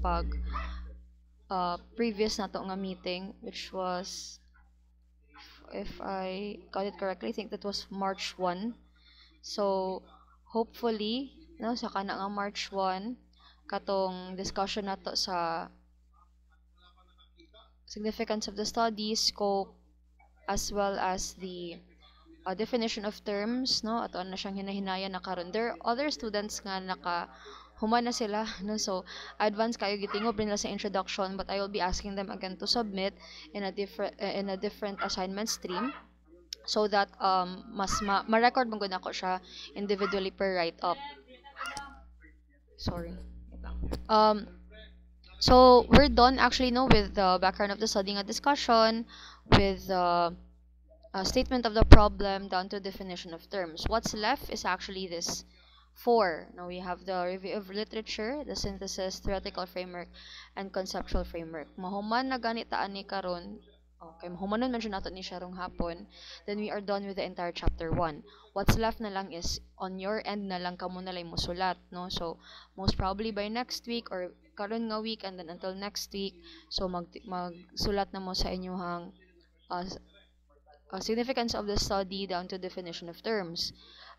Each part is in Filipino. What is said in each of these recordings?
pag previous na to nga meeting, which was, if I got it correctly, I think that was March 1. So hopefully no sa kana nga March 1 katong discussion nato sa significance of the study, scope, as well as the definition of terms, no, ato na siyang hinahinaya na karon. There are other students nga naka human na sila, no, so advance kayo gitingob nila sa introduction, but I will be asking them again to submit in a different assignment stream, so that mas ma-record mo gud ako siya individually per write up. Sorry. Um so we're done actually, no, with the background of the study nga discussion, with the statement of the problem down to definition of terms. What's left is actually this four. Now we have the review of literature, the synthesis, theoretical framework, and conceptual framework. Mahuman na ganit taan ni karon. Okay, mahumanon man siya nato ni siya rong hapon. Then we are done with the entire chapter 1. What's left na lang is on your end na lang kamo na lang musulat, no? So most probably by next week or karon nga week and then until next week, so magsulat na mo sa inyong significance of the study down to definition of terms.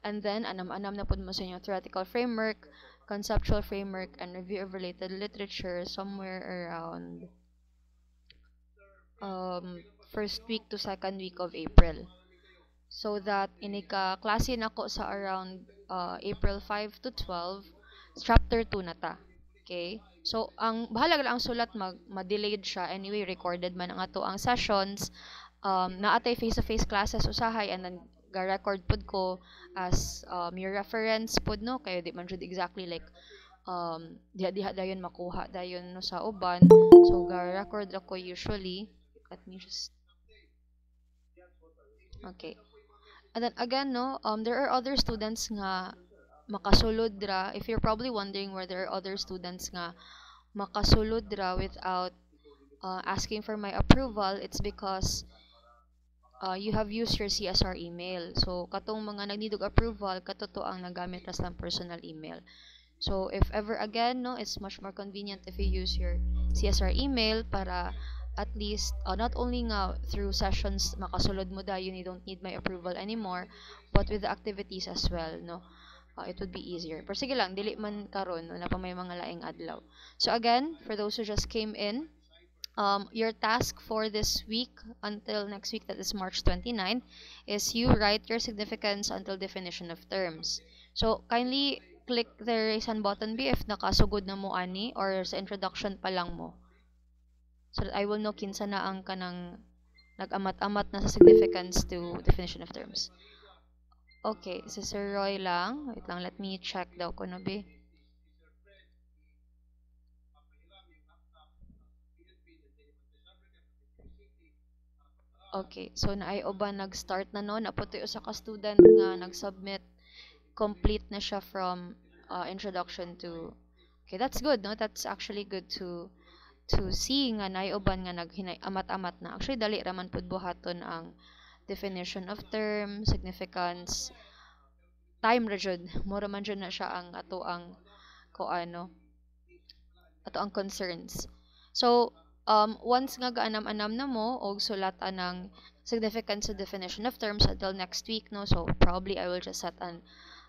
And then, anam-anam na po mo sa inyo theoretical framework, conceptual framework, and review of related literature somewhere around first week to second week of April. So that, inika klase na ko sa around April 5 to 12, chapter 2 na ta. Okay? So, ang bahala lang ang sulat, ma-delayed siya. Anyway, recorded man ang ato ang sessions. Naatay face-to-face classes usahay, and then ga-record pod ko as your reference pod, no, kayo di man jud exactly like diha dayon makuha dayon no sa uban, so ga-record ako usually. Let me just okay. And then again, no, there are other students nga makasulod ra. If you're probably wondering where there are other students nga makasulod ra without asking for my approval, it's because you have used your CSR email. So, katong mga nagneedog approval, katoto ang nagamit ras lang personal email. So, if ever again, no, it's much more convenient if you use your CSR email para at least, not only nga through sessions makasulod mo dayon, you don't need my approval anymore, but with the activities as well, no, it would be easier. Pero sige lang, dili man karon, na pa may mga laing adlaw. So again, for those who just came in, your task for this week until next week, that is March 29, is you write your significance until definition of terms. So kindly click the raise hand button B if nakasugod na mo ani, or sa introduction pa lang mo, so that I will know kinsa na ang kanang nag-amat-amat na sa significance to definition of terms. Okay, si Sir Roy lang. Wait lang, let me check daw ko na be. Okay, so naay uban nag-start na no, naputoy usa ka student nga nag-submit, complete na siya from introduction to. Okay, that's good, no? That's actually good to see nga naay uban nga naghinay amat-amat na. Actually dali raman pud buhaton ang definition of term, significance, time ra jud. Mura man jud na siya ang ato ang kuano, ato ang concerns. So once nga gaanam-anam na mo og sulatan ng significance sa definition of terms until next week, no, so probably I will just set an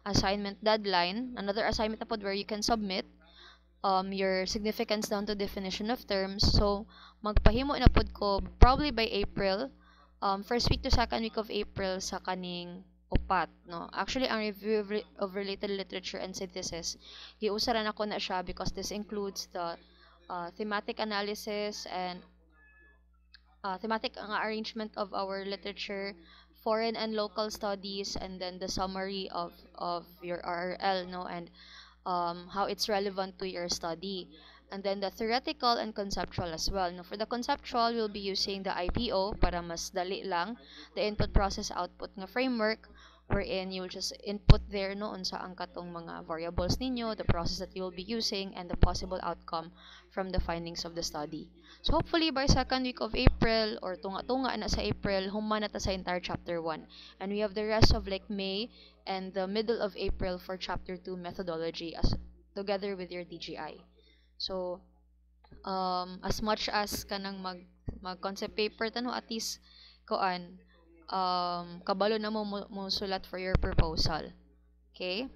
assignment deadline, another assignment na pod where you can submit your significance down to definition of terms. So magpahimo na pod ko probably by April, first week to second week of April sa kaning upat, no. Actually ang review of related literature and synthesis, giusaran ako na siya because this includes the thematic analysis and thematic arrangement of our literature, foreign and local studies, and then the summary of your RRL, no, and how it's relevant to your study, and then the theoretical and conceptual as well, no. For the conceptual, we'll be using the IPO para mas dali lang, the input process output nga framework, wherein you'll just input there, no, unsa ang katong mga variables ninyo, the process that you'll be using, and the possible outcome from the findings of the study. So hopefully by second week of April or tunga-tunga na sa April, human na ta sa entire chapter 1. And we have the rest of like May and the middle of April for chapter 2 methodology as together with your DGI. So as much as kanang mag concept paper tano, at least kuan kabalo na mo sulat for your proposal. Okay?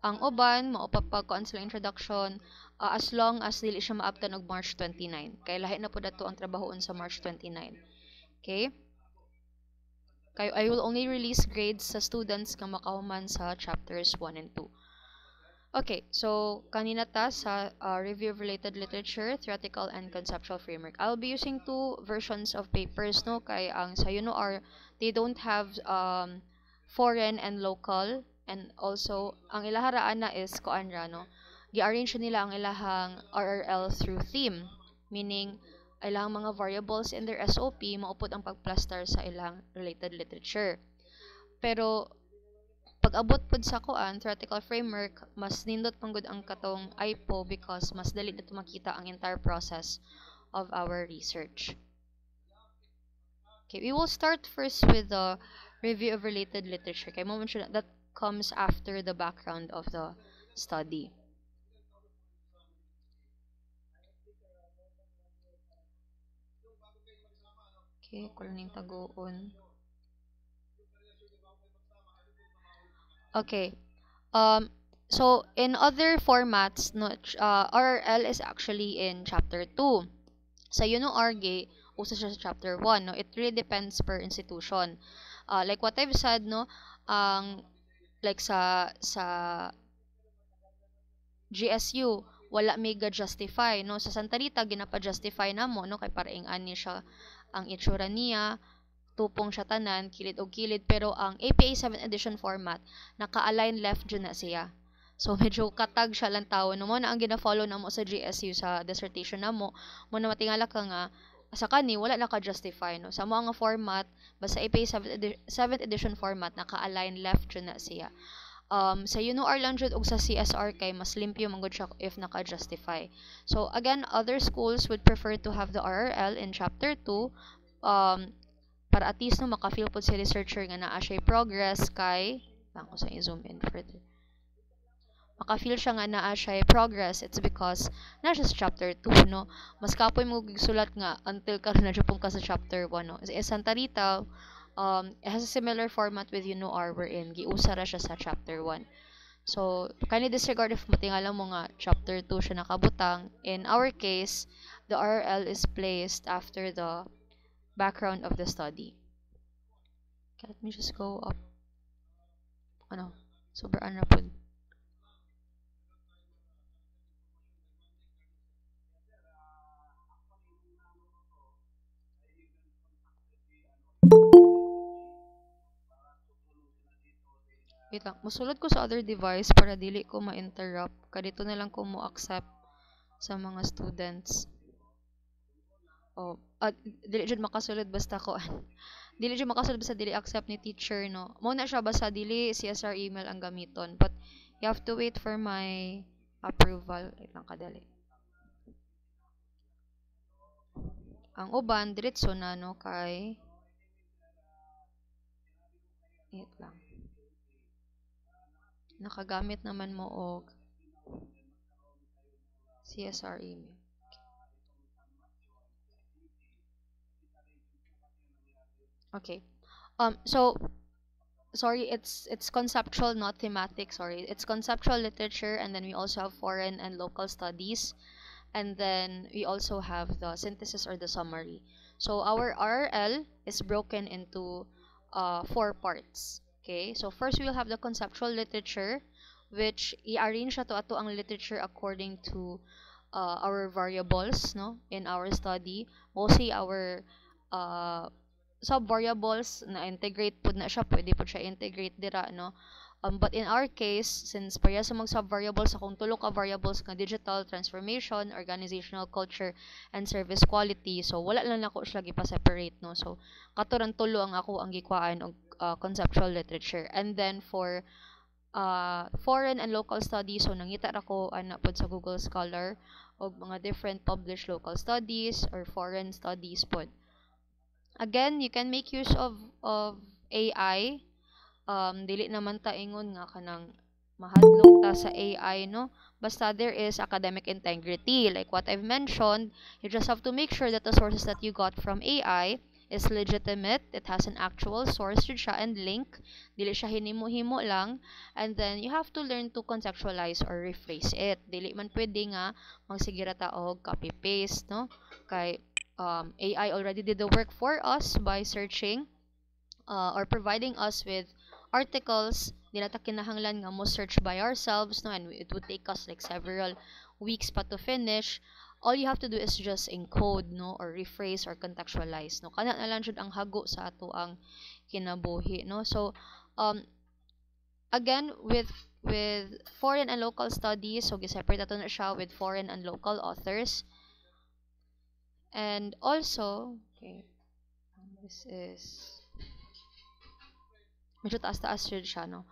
Ang uban mao pa pag sila introduction, as long as dili siya maabtan og March 29 kay lahi na pud ato ang trabahoon sa March 29. Okay? Kay I will only release grades sa students nga makahuman sa chapters 1 and 2. Okay, so kanina ta sa review of related literature, theoretical and conceptual framework. I'll be using two versions of papers, no? Kay ang sa UNOR, they don't have foreign and local, and also ang ilaharaan na is kuan ra, no? Gi-arrange nila ang ilahang RRL through theme, meaning ilang mga variables in their SOP maupod ang pagplaster sa ilang related literature. Pero pag-abot pud sa kuan theoretical framework, mas nindot panggod ang katong IPO because mas dali na makita ang entire process of our research. Okay, we will start first with the review of related literature. Okay, mo mention that comes after the background of the study. Okay, kulang taguon. Okay. So in other formats, no, RRL is actually in chapter 2. Sa UNORG, usa siya sa chapter 1, no? It really depends per institution. Like what I've said, no, like sa GSU, wala may justify, no? Sa Santa Rita ginapa-justify namo, no, kay para ani siya ang itsura niya, tupong siya tanan, kilid og kilid, pero ang APA 7th edition format, naka-align left dyan na siya. So, medyo katag siya lang tao. No, mo na ang gina-follow na mo sa GSU, sa dissertation na mo na matingala ka nga, sa kani, wala naka-justify. No? Sa mo ang format, basta APA 7th edition format, naka-align left dyan na siya. Sa UNOR lang jud og sa CSR kay mas limpyo man gud siya if naka-justify. So, again, other schools would prefer to have the RRL in chapter 2, para at least no maka-feel po si researcher nga naa siya progress kay lang ko sa i-zoom in further. Maka-feel siya nga naa siya progress, it's because na siya sa chapter 2, no? Mas kapoy mo gisulat nga until karon na jud ka sa chapter 1, no? Sa Santa Rita, it has a similar format with UNOR wherein giusa ra siya sa chapter 1. So, kindly disregard if matingala mo nga chapter 2 siya nakabutang. In our case, the RRL is placed after the background of the study. Okay, let me just go up. Ano? Sobrang rapid. Wait lang. Musulod ko sa other device para dili ko ma-interrupt. Kadito na lang ko mo accept sa mga students. Oh, dili jud makasulod basta ko. Dili jud makasulod basta dili accept ni teacher, no. Mo na siya basta dili CSR email ang gamiton. But you have to wait for my approval. Wait lang kadali. Ang uban diretso na, no, kay wait lang. Nakagamit naman mo og CSR email. Okay. So sorry, it's conceptual, not thematic. Sorry, it's conceptual literature, and then we also have foreign and local studies, and then we also have the synthesis or the summary. So our RL is broken into 4 parts. Okay, so first we'll have the conceptual literature, which i-arrange to ato ang literature according to our variables, no, in our study. Mostly our sub-variables na integrate pud na siya, pwede po siya integrate dira, no. But in our case, since pareha sa mga sub-variables, akong tulo ka variables nga digital transformation, organizational culture, and service quality, so wala lang ako siya gipa-separate, no. So katurang tulo ang ako ang gikwaan og conceptual literature. And then for foreign and local studies, so nangita ra ko ana pod sa Google Scholar og mga different published local studies or foreign studies pod. Again, you can make use of AI. Dili naman ta ingon nga kanang mahadlok ta sa AI, no. Basta there is academic integrity. Like what I've mentioned, you just have to make sure that the sources that you got from AI is legitimate. It has an actual source jud siya and link. Dili siya hinimo-himo lang. And then you have to learn to contextualize or rephrase it. Dili man pwede nga magsigira ta og copy paste, no? Kay AI already did the work for us by searching or providing us with articles. Di na ta kinahanglan nga mo search by ourselves, no? And it would take us like several weeks pa to finish. All you have to do is just encode, no, or rephrase or contextualize, no. Kana na lang jud ang hago sa ato ang kinabuhi, no. So again, with foreign and local studies, so gi-separate ato na siya with foreign and local authors. And also, okay, this is medyo taas-taas jud siya, no.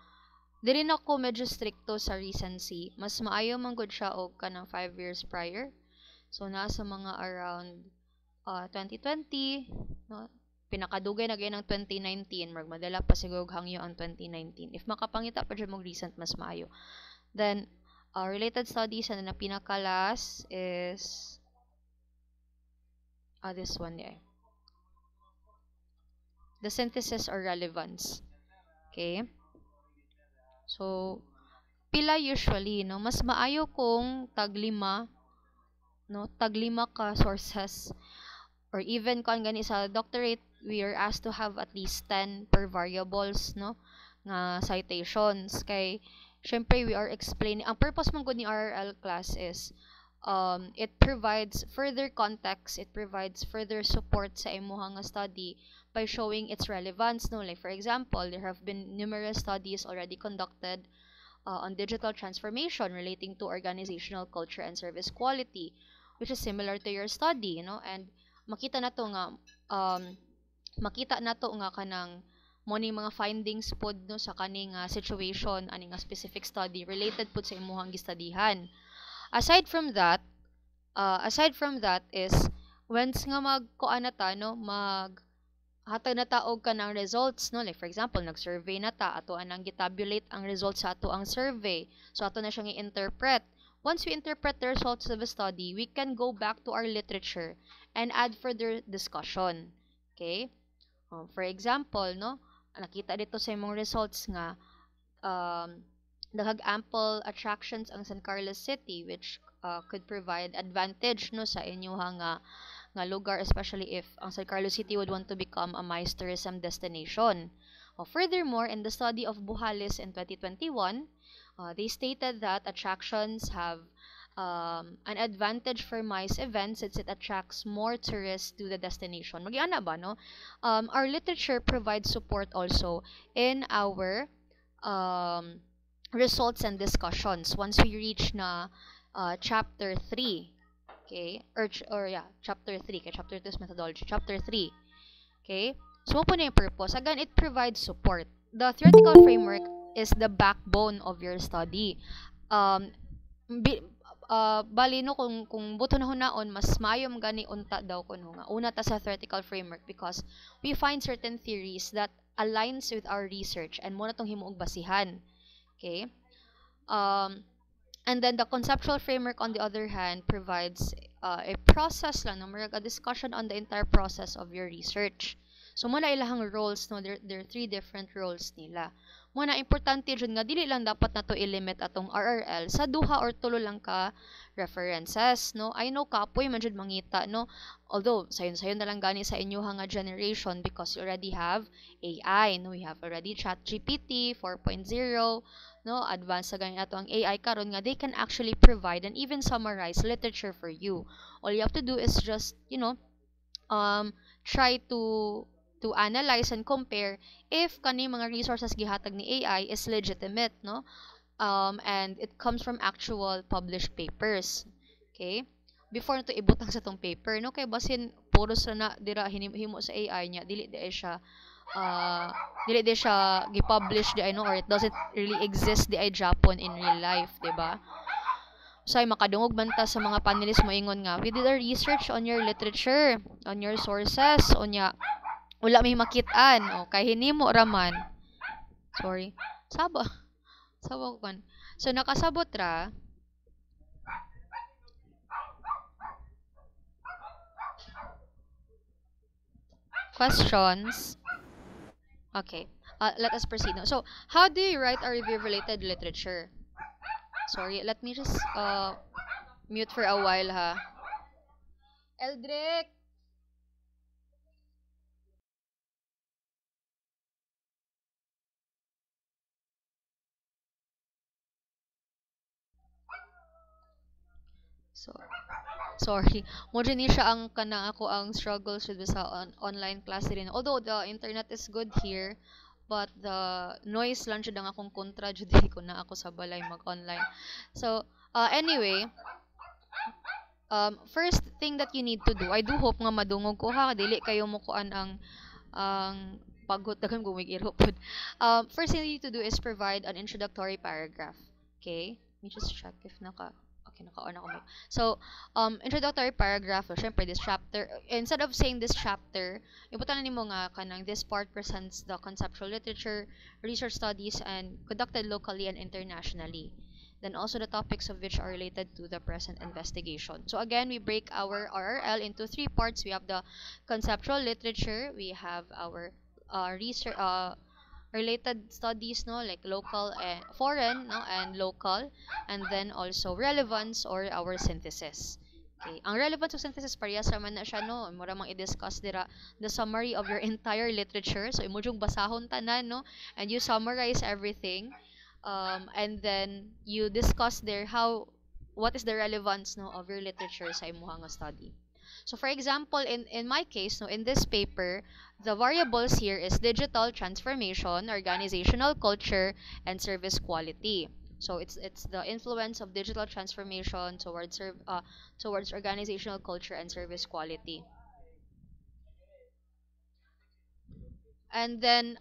Dili na ko medyo stricto sa recency. Mas maayo man gud siya og kanang 5 years prior. So nasa mga around 2020, no. Pinakadugay na gyud ng 2019, madala pa siguro hangyo ang 2019. If makapangita pa jud mo recent, mas maayo. Then related studies na pinakalas is this one there. The synthesis or relevance. Okay? So pila usually, no, mas maayo kung taglima, no, taglima ka sources, or even kung gani sa doctorate we are asked to have at least 10 per variables, no, nga citations. Kay syempre we are explaining, ang purpose man gud ni RRL class is it provides further context, it provides further support sa imuha nga study by showing its relevance, no. Like for example, there have been numerous studies already conducted on digital transformation relating to organizational culture and service quality, which is similar to your study, you know. And makita na to nga kanang mo ni mga findings pod, no, sa kaning situation ani nga specific study related pod sa imuhang gistudihan. Aside from that is once nga magkuan na ta, no, hatag na ta og kanang results, no. Like for example, nag-survey na ta, ato anang gitabulate ang results sa ato ang survey. So ato na siyang i-interpret. Once we interpret the results of a study, we can go back to our literature and add further discussion. Okay? For example, no, nakita dito sa imong results nga daghang ample attractions ang San Carlos City, which could provide advantage, no, sa inyong nga lugar, especially if ang San Carlos City would want to become a MICE tourism destination. Furthermore, in the study of Buhalis in 2021, they stated that attractions have an advantage for MICE events since it attracts more tourists to the destination. Magiana ba, no? Our literature provides support also in our results and discussions once we reach na chapter 3. Okay? Chapter 3. Kaya chapter 2 is methodology. Chapter 3. Okay? So, po na yung purpose. Again, it provides support. The theoretical framework is the backbone of your study. Bali, no, kung buto na hunaon, mas mayom gani unta daw kuno nga. Una ta sa theoretical framework because we find certain theories that aligns with our research and mo na tong himuog basihan. Okay? And then the conceptual framework, on the other hand, provides a process lang, no, a discussion on the entire process of your research. So muna ilahang roles, no, there are 3 different roles nila. Muna importante jud nga dili lang dapat nato i-limit atong RRL sa 2 or 3 lang ka references, no. I know kapoy man jud mangita, no, although sayon na lang gani sa inyo nga generation because you already have AI, no, we have already ChatGPT 4.0, no, advanced sa gani ato ang AI karon nga they can actually provide and even summarize literature for you. All you have to do is just, you know, try to analyze and compare if kani mga resources gihatag ni AI is legitimate, no, and it comes from actual published papers. Okay? Before to ibutang sa tong paper, no, kay basin puro sa na dira hinimo sa AI nya dili di siya gi-publish di, no, or it doesn't really exist di ay Japon in real life, di ba? So ay makadungog man ta sa mga panelists mo ingon nga we did our research on your literature, on your sources, onya wala may makit-an, o kay hinimo raman. Sorry. Sabo ko kan. So nakasabot ra questions. Okay. Let us proceed now. So, how do you write a review of related literature? Sorry, let me just mute for a while, ha. Eldrick! So, sorry. Mo ni siya ang kanang ako ang struggles with sa online class din. Although the internet is good here, but the noise lang siya ang akong kontra jud ko na ako sa balay mag-online. So, anyway, first thing that you need to do, I do hope nga madungog ko ha, dili kayo mo kuan ang pagod dagan gumig pod. First thing you need to do is provide an introductory paragraph. Okay? Let me just check if naka-on ako. So, introductory paragraph, syempre this chapter, instead of saying this chapter, ibutan na nimo nga kanang this part presents the conceptual literature, research studies, and conducted locally and internationally. Then also the topics of which are related to the present investigation. So again, we break our RRL into three parts. We have the conceptual literature, we have our research, related studies, no, like local and foreign, no, and local, and then also relevance or our synthesis. Okay, ang relevance of synthesis parehas naman na siya, no, mura mang i-discuss dira the summary of your entire literature. So imo jung basahon tanan, no, and you summarize everything, and then you discuss there what is the relevance, no, of your literature sa imuhang study. So for example, in my case, no, in this paper, the variables here is digital transformation, organizational culture, and service quality. So it's the influence of digital transformation towards organizational culture and service quality. And then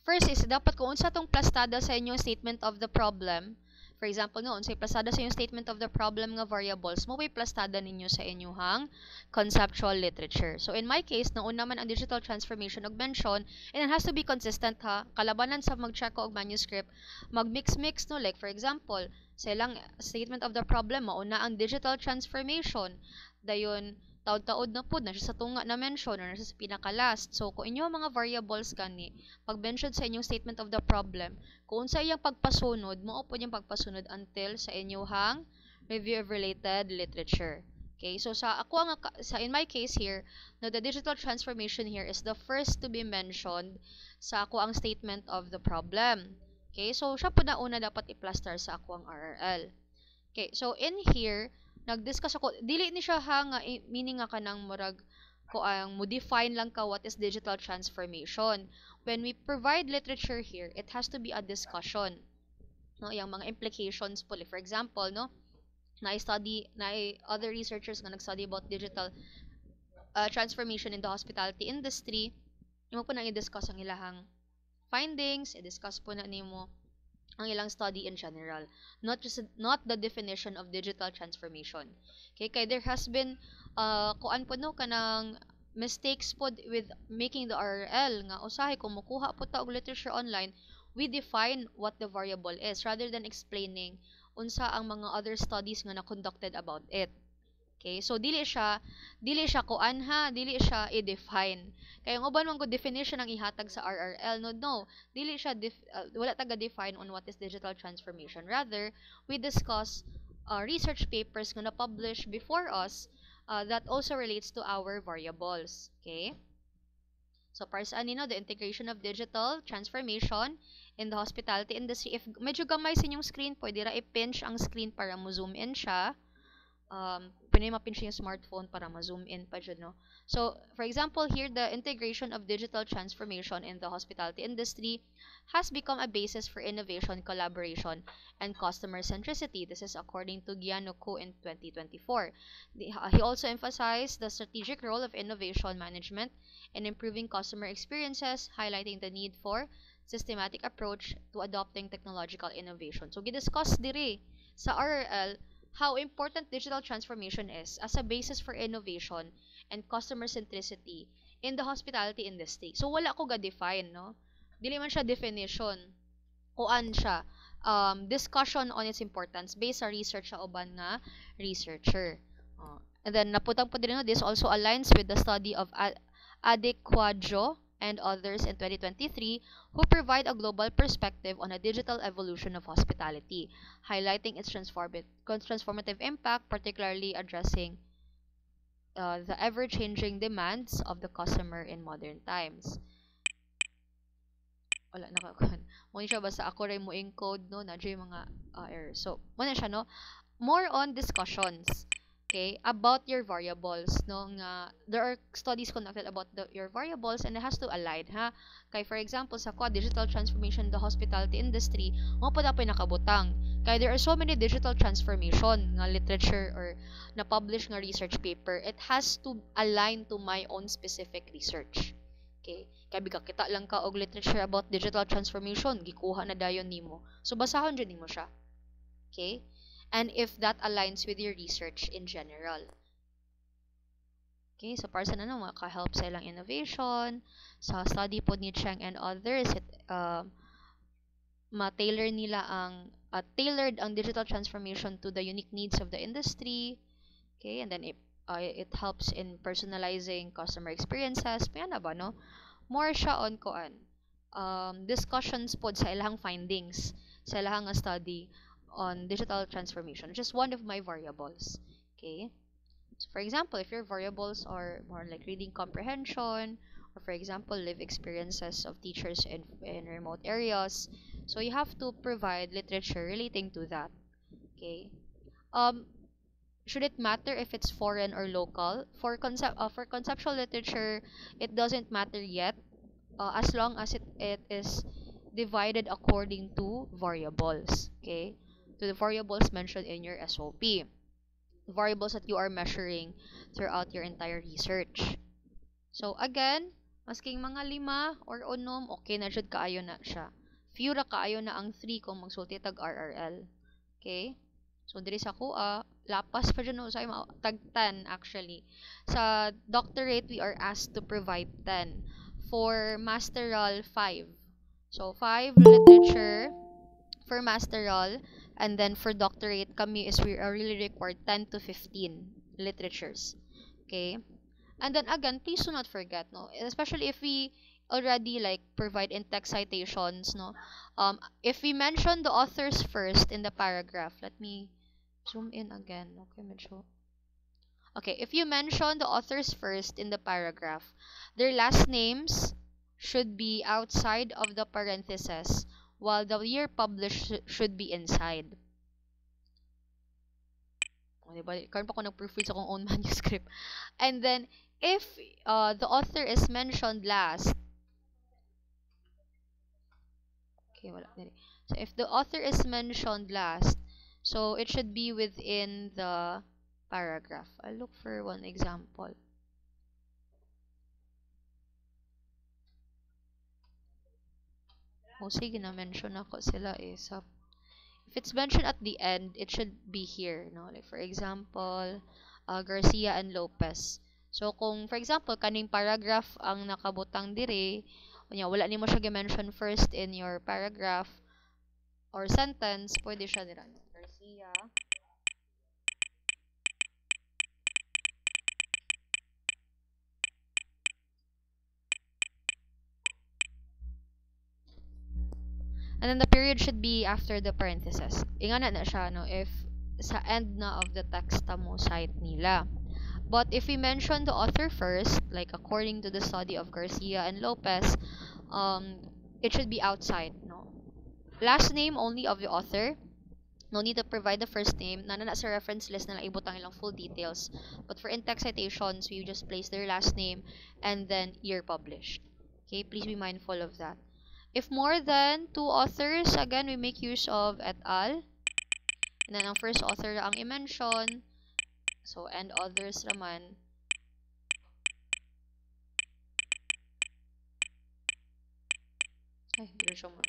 first is dapat kung unsa tong plastada sa inyong statement of the problem. For example, nga unsay plastada sa inyong statement of the problem nga variables, mo way plastada ninyo sa inyong conceptual literature. So in my case, nauna man ang digital transformation og mention, and it has to be consistent ha. Kalabanan sa mag-check og manuscript, mag-mix no, like for example, sa ilang statement of the problem mauna ang digital transformation. Dayon taod-taod na po na siya sa tunga na mention or na siya sa pinaka-last. So, kung inyo mga variables gani, pag-mention sa inyong statement of the problem, kung sa iyang pagpasunod, mo po yung pagpasunod until sa inyong review of related literature. Okay, so in my case here, no, the digital transformation here is the first to be mentioned sa ako ang statement of the problem. Okay, so siya po na una dapat i-plaster sa ako ang RRL. Okay, so in here, nag-discuss ako, dili ni siya nga meaning nga kanang murag ko ang mo define lang ka what is digital transformation. When we provide literature here, it has to be a discussion. No, yung mga implications po. For example, no, other researchers nga nag-study about digital transformation in the hospitality industry. Imo po nang i-discuss ang ilahang findings, i-discuss po na nimo ang ilang study in general, not the definition of digital transformation. Okay, kay there has been kuan po no kanang mistakes po with making the RRL nga usahay kung mukuha po ta og literature online, we define what the variable is rather than explaining unsa ang mga other studies nga na conducted about it. Okay, so dili siya kuan ha, dili siya i-define. Kaya ang uban man ko definition ang ihatag sa RRL, no, dili siya wala taga-define on what is digital transformation. Rather, we discuss research papers nga na-publish before us that also relates to our variables. Okay? So para sa the integration of digital transformation in the hospitality industry. If medyo gamay sa inyong screen, pwede ra i-pinch ang screen para mo zoom in siya. Pwede mapinch yung smartphone para ma-zoom in pa dyan, no? So, for example, here, the integration of digital transformation in the hospitality industry has become a basis for innovation, collaboration, and customer centricity. This is according to Giannuko in 2024. He also emphasized the strategic role of innovation management in improving customer experiences, highlighting the need for systematic approach to adopting technological innovation. So, gidiscuss diri sa RRL how important digital transformation is as a basis for innovation and customer centricity in the hospitality industry. So wala ko ga-define, no? Dili man siya definition. Kuan siya discussion on its importance based sa research sa uban nga researcher. And then naputang po din no, this also aligns with the study of Adequajo and others in 2023 who provide a global perspective on a digital evolution of hospitality, highlighting its transformative impact, particularly addressing the ever-changing demands of the customer in modern times. Wala nakakuhan. Mo siya basta ako rin mo encode no na mga errors. So, mo na siya no. More on discussions, okay, about your variables no nga there are studies conducted about your variables and it has to align ha kay for example sa digital transformation in the hospitality industry mo pa dapat nakabutang kay there are so many digital transformation nga literature or na publish nga research paper, it has to align to my own specific research, okay, kay biga kita lang ka og literature about digital transformation gikuha na dayon nimo, so basahon jud nimo siya, okay, and if that aligns with your research in general. Okay, so para sa nano maka-help sa ilang innovation, sa study po ni Cheng and others, it ma-tailor nila ang tailored ang digital transformation to the unique needs of the industry. Okay, and then it helps in personalizing customer experiences. Kaya na ba no? More siya on koan. Discussions pod sa ilang findings sa ilang study on digital transformation, which is one of my variables. Okay, so for example, if your variables are more like reading comprehension, or for example, live experiences of teachers in remote areas, so you have to provide literature relating to that. Okay, should it matter if it's foreign or local? For conceptual literature, it doesn't matter yet, as long as it is divided according to variables. Okay, to the variables mentioned in your SOP. Variables that you are measuring throughout your entire research. So again, masking mga 5 or 6, okay na jud kaayo na siya. Few ra kaayo na ang 3 kung magsulti tag RRL. Okay? So diri sa kuha, lapas pa dyan sa tag 10 actually. Sa doctorate, we are asked to provide 10. For masteral, 5. So 5 literature for masteral, and then for doctorate kami we are really required 10 to 15 literatures. Okay, and then again, please do not forget no, especially if we already like provide in-text citations no, if we mention the authors first in the paragraph, let me zoom in again. Okay, if you mention the authors first in the paragraph, their last names should be outside of the parentheses, while the year published should be inside. Diba? Karon pa ko nag-proofread sa akong own manuscript. And then, if the author is mentioned last, okay, wala. So, if the author is mentioned last, so it should be within the paragraph. I'll look for one example. Sige na-mention ako sila sa if it's mentioned at the end, it should be here, no? Like for example, Garcia and Lopez. So kung for example kaning paragraph ang nakabutang dire, wala nimo siya gi-mention first in your paragraph or sentence, pwede siya dira. Garcia and then the period should be after the parentheses. Ingana na siya no if sa end na of the text mo cite nila. But if we mention the author first, like according to the study of Garcia and Lopez, it should be outside, no? Last name only of the author. No need to provide the first name. Nana sa reference list na ibutang ilang full details. But for in-text citations, we just place their last name and then year published. Okay, please be mindful of that. If more than 2 authors, again, we make use of et al. And then ang first author ang i-mention. So, and others naman. Ay, hindi siya mo.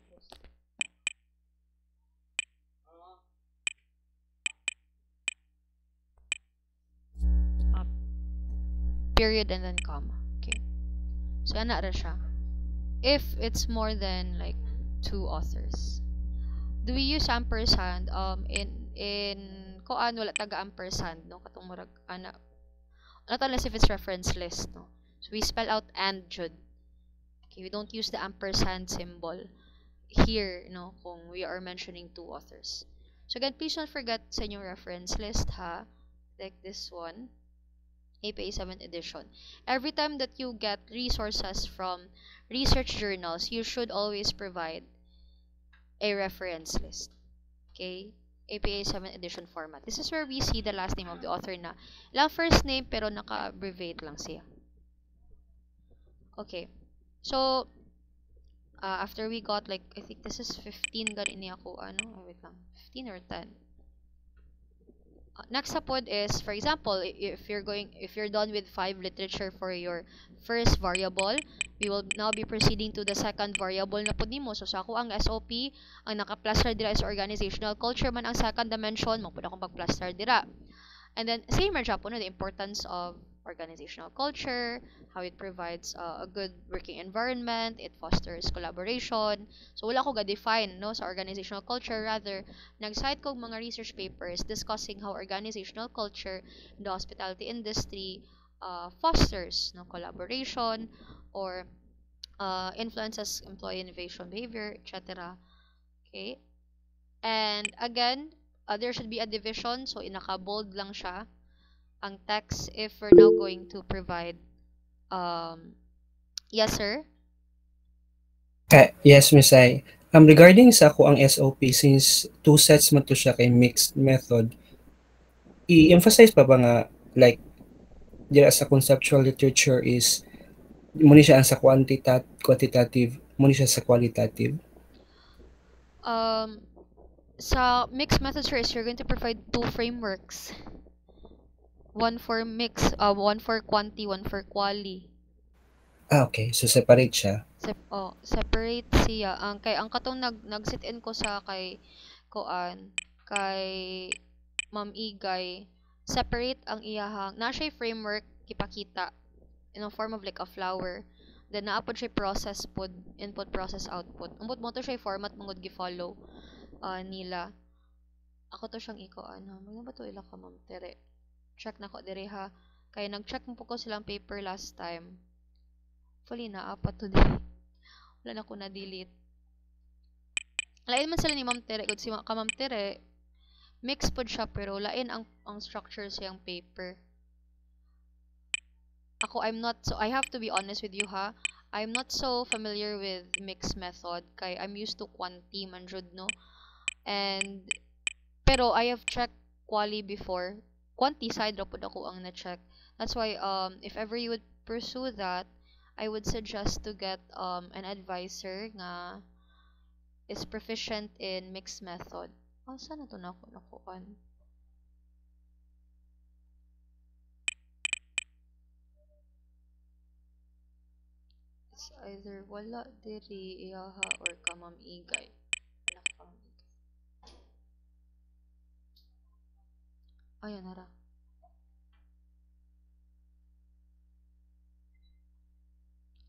Period and then comma. Okay. So, yan na siya. If it's more than like 2 authors. Do we use ampersand in kuan wala taga ampersand no katong murag ana not unless if it's reference list no. So we spell out and jud. Okay, we don't use the ampersand symbol here no kung we are mentioning two authors. So again, please don't forget sa inyong reference list ha. Like this one, APA 7th edition. Every time that you get resources from research journals, you should always provide a reference list. Okay? APA 7th edition format. This is where we see the last name of the author na lang first name pero naka-abbreviate lang siya. Okay. So, after we got like, I think this is 15 ganin niya ako, wait lang, 15 or 10. Next upon is, for example, if you're done with 5 literature for your first variable, we will now be proceeding to the second variable na pud nimo. So sa ako ang SOP, ang naka-plaster dira is organizational culture man ang second dimension, mo pud akong pag-plaster dira. And then same ra po no, the importance of organizational culture, how it provides a good working environment, it fosters collaboration. So wala ko ga-define no sa organizational culture, rather nag-cite ko mga research papers discussing how organizational culture in the hospitality industry fosters no collaboration or influences employee innovation behavior, etc. Okay? And again, there should be a division, so inaka-bold lang siya ang text if we're now going to provide yes sir. Yes, Miss I. Regarding sa ako ang SOP, since 2 sets man to siya kay mixed method, i-emphasize pa ba nga like dira sa conceptual literature is muna siya ang sa quantitative, muna siya sa qualitative? Sa mixed method sir is you're going to provide 2 frameworks. One for mix, one for quanti, one for quali. Okay. So separate siya. Separate siya. Kay ang katong nag-sit in ko sa kay Ma'am Igay, separate ang iyahang na siya framework ipakita in a form of like a flower. Then naapod siya process pod, input process output. Umbot mo to siya format mongod gi-follow nila. Ako to siyang magna ba to ila ka Ma'am Tere? Check na ko dire ha. Kaya nag-check mo po ko silang paper last time. Fully na apat to di. Wala na ko na-delete. Lain man sila ni Ma'am Tere. Good si ka Ma'am Tere. Mix po siya pero lain ang structure siyang paper. Ako, I have to be honest with you ha. I'm not so familiar with mixed method. Kay I'm used to quanti man jud no. And, pero I have checked quali before. Quanti side ra pud ako ang na-check. That's why if ever you would pursue that, I would suggest to get an advisor nga is proficient in mixed method. Saan na to nakuan? It's either wala diri iyaha or ka Ma'am Igay. Ayan nara.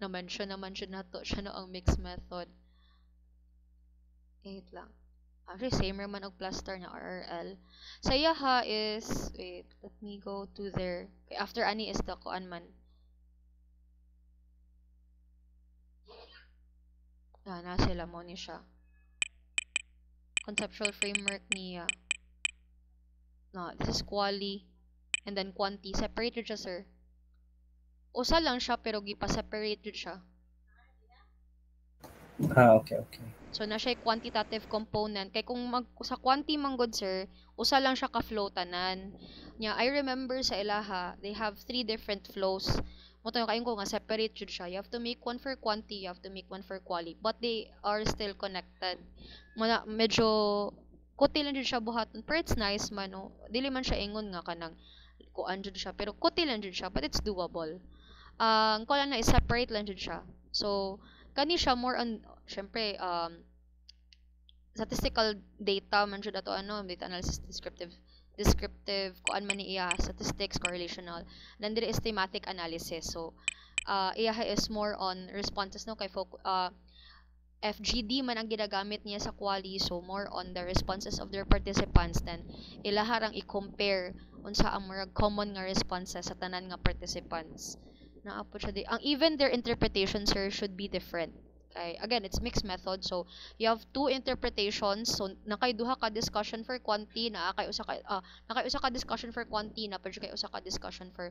Na-mention naman siya na to. Siya no ang mixed method. Wait lang. Actually, same naman og plaster na RRL. Sa iyaha is, wait, let me go to there. After ani is the kuan man. Na sila mo ni siya. Conceptual framework niya. No, this is quali and then quanti. Separated siya, sir. Usa lang siya pero gipa-separated siya. Okay. So na siya quantitative component. Kay kung sa quanti man god sir, usa lang siya ka flow tanan. Nya I remember sa ilaha, they have 3 different flows. Mo tayo kayon ko nga separate jud siya. You have to make one for quanti, you have to make one for quali, but they are still connected. Medyo kuti lang jud siya buhaton. Pero it's nice man no. Dili man siya ingon nga kanang kuan jud siya, pero kuti lang jud siya, but it's doable. Ang ko lang na is separate lang jud siya. So kani siya more on syempre statistical data man jud ato data analysis descriptive kuan man ni iya statistics correlational then there is thematic analysis. So iya is more on responses no kay FGD man ang ginagamit niya sa quali, so more on the responses of their participants, then ilaharang i-compare unsa ang mga common nga responses sa tanan nga participants. Naapo siya di. Ang even their interpretation, sir, should be different. Okay, again, it's mixed method, so you have two interpretations. So nakay duha ka discussion for quanti, nakay usa ka discussion for quanti, na pwede kay usa ka discussion for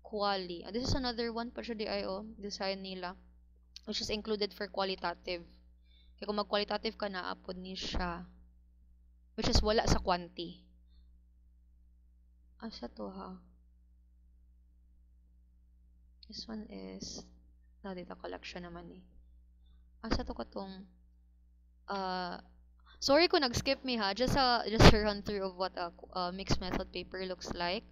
quali. And this is another one pa siya di ayo design nila, which is included for qualitative. Kaya kung mag-qualitative ka na, apod ni siya. Which is wala sa quanti. Asa to ha? This one is data collection naman eh. Asa to katong sorry kung nag-skip me ha. Just a run through of what a mixed method paper looks like.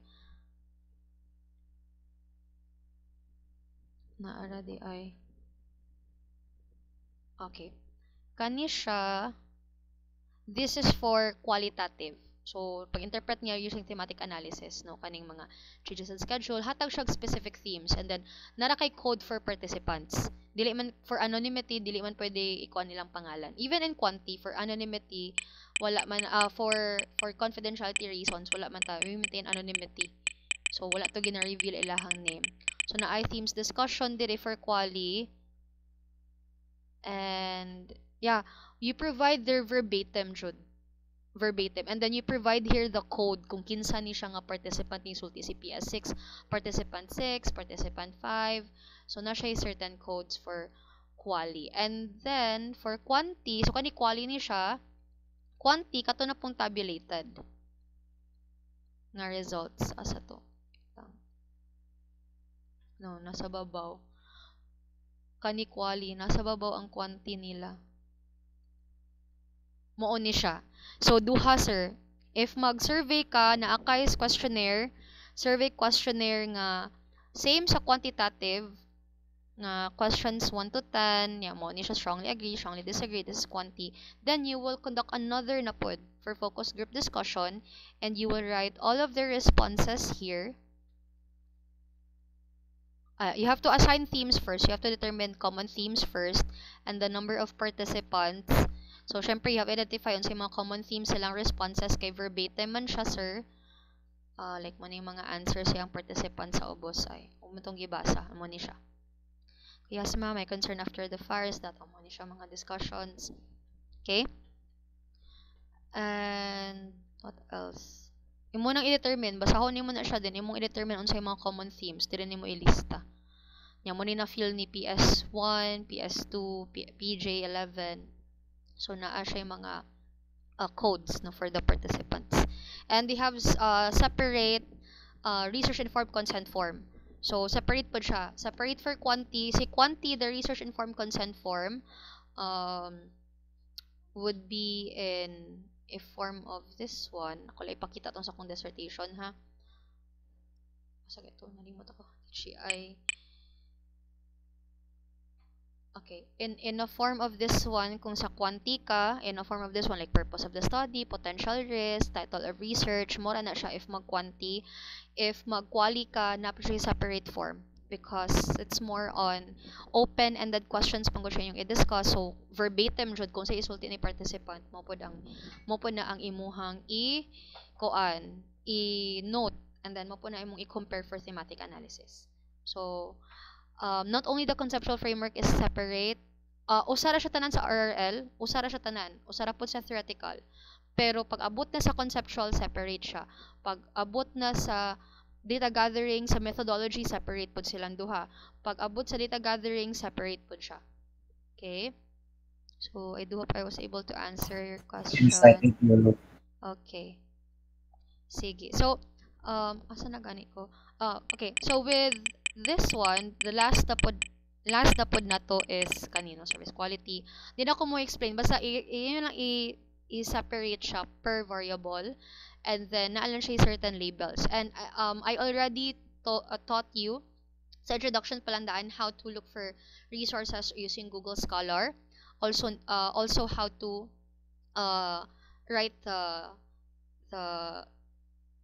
Naara di ay. Okay. Kani siya, this is for qualitative. So, pag-interpret niya using thematic analysis, no, kaning mga changes in schedule, hatag siya specific themes, and then nara kay code for participants. Dili man for anonymity, dili man pwede ikuan nilang pangalan. Even in quanti, for anonymity, wala man for confidentiality reasons, wala man ta, we maintain anonymity. So, wala to gina-reveal ilahang name. So, na I themes discussion diri for quali, and yeah, you provide their verbatim, Jude. Verbatim. And then you provide here the code kung kinsa ni siya nga participant ni sulti si PS6, participant 6, participant 5. So, na siya certain codes for quali. And then, for quanti, so kani quali ni siya, quanti, kato na pong tabulated nga results. Asa to? No, nasa babaw. Kani quali, nasa babaw ang quanti nila. Mao ni siya. So, duha, sir. If mag-survey ka, na-akay questionnaire, survey questionnaire nga same sa quantitative, nga questions 1 to 10, yeah, mo ni siya strongly agree, strongly disagree, this is quanti. Then, you will conduct another na pod for focus group discussion, and you will write all of the responses here. You have to assign themes first. You have to determine common themes first, and the number of participants. So, syempre, you have identified sa mga common themes silang responses kay verbatim man siya, sir. Like, mo na yung mga answers yung participants sa ubos ay umatong gibasa. Mo ni siya. Yes, ma'am, my concern after the fire is that mo ni siya mga discussions. Okay? And, what else? Imo nang i-determine, basahon nimo na siya din, imong i-determine unsay mga common themes, dire nimo ilista. Nya mo ni na feel ni PS1, PS2, PJ11. So naa siya yung mga codes no for the participants. And they have separate research informed consent form. So separate po siya. Separate for quanti. Si quanti, the research informed consent form would be in a form of this one. Ako lang ipakita itong sa akong dissertation, ha? Sige, ito. Nalimot ako. Okay. In a form of this one, kung sa quanti ka, in a form of this one, like purpose of the study, potential risk, title of research, mura na siya if mag-quanti. If mag-quali ka, napos siya separate form. Because it's more on open-ended questions pang siya yung i-discuss. So, verbatim jud kung sa isulti ni participant, mo po na ang imuhang i-note, and then mo po na imong i-compare for thematic analysis. So, not only the conceptual framework is separate, usara siya tanan sa RRL, usara siya tanan, usara po sa theoretical. Pero pag abot na sa conceptual, separate siya. Pag abot na sa data gathering, sa methodology, separate po silang duha. Pag abot sa data gathering, separate po siya. Okay? So, I do hope I was able to answer your question. Okay. Sige. So, asa na gani ko? Okay. So, with this one, the last na pod na to is kanino service quality. Di na ko mo explain. Basta, yun lang i-separate siya per variable. And then, naalan siya certain labels. And I already taught you sa introduction palandaan how to look for resources using Google Scholar. Also how to write the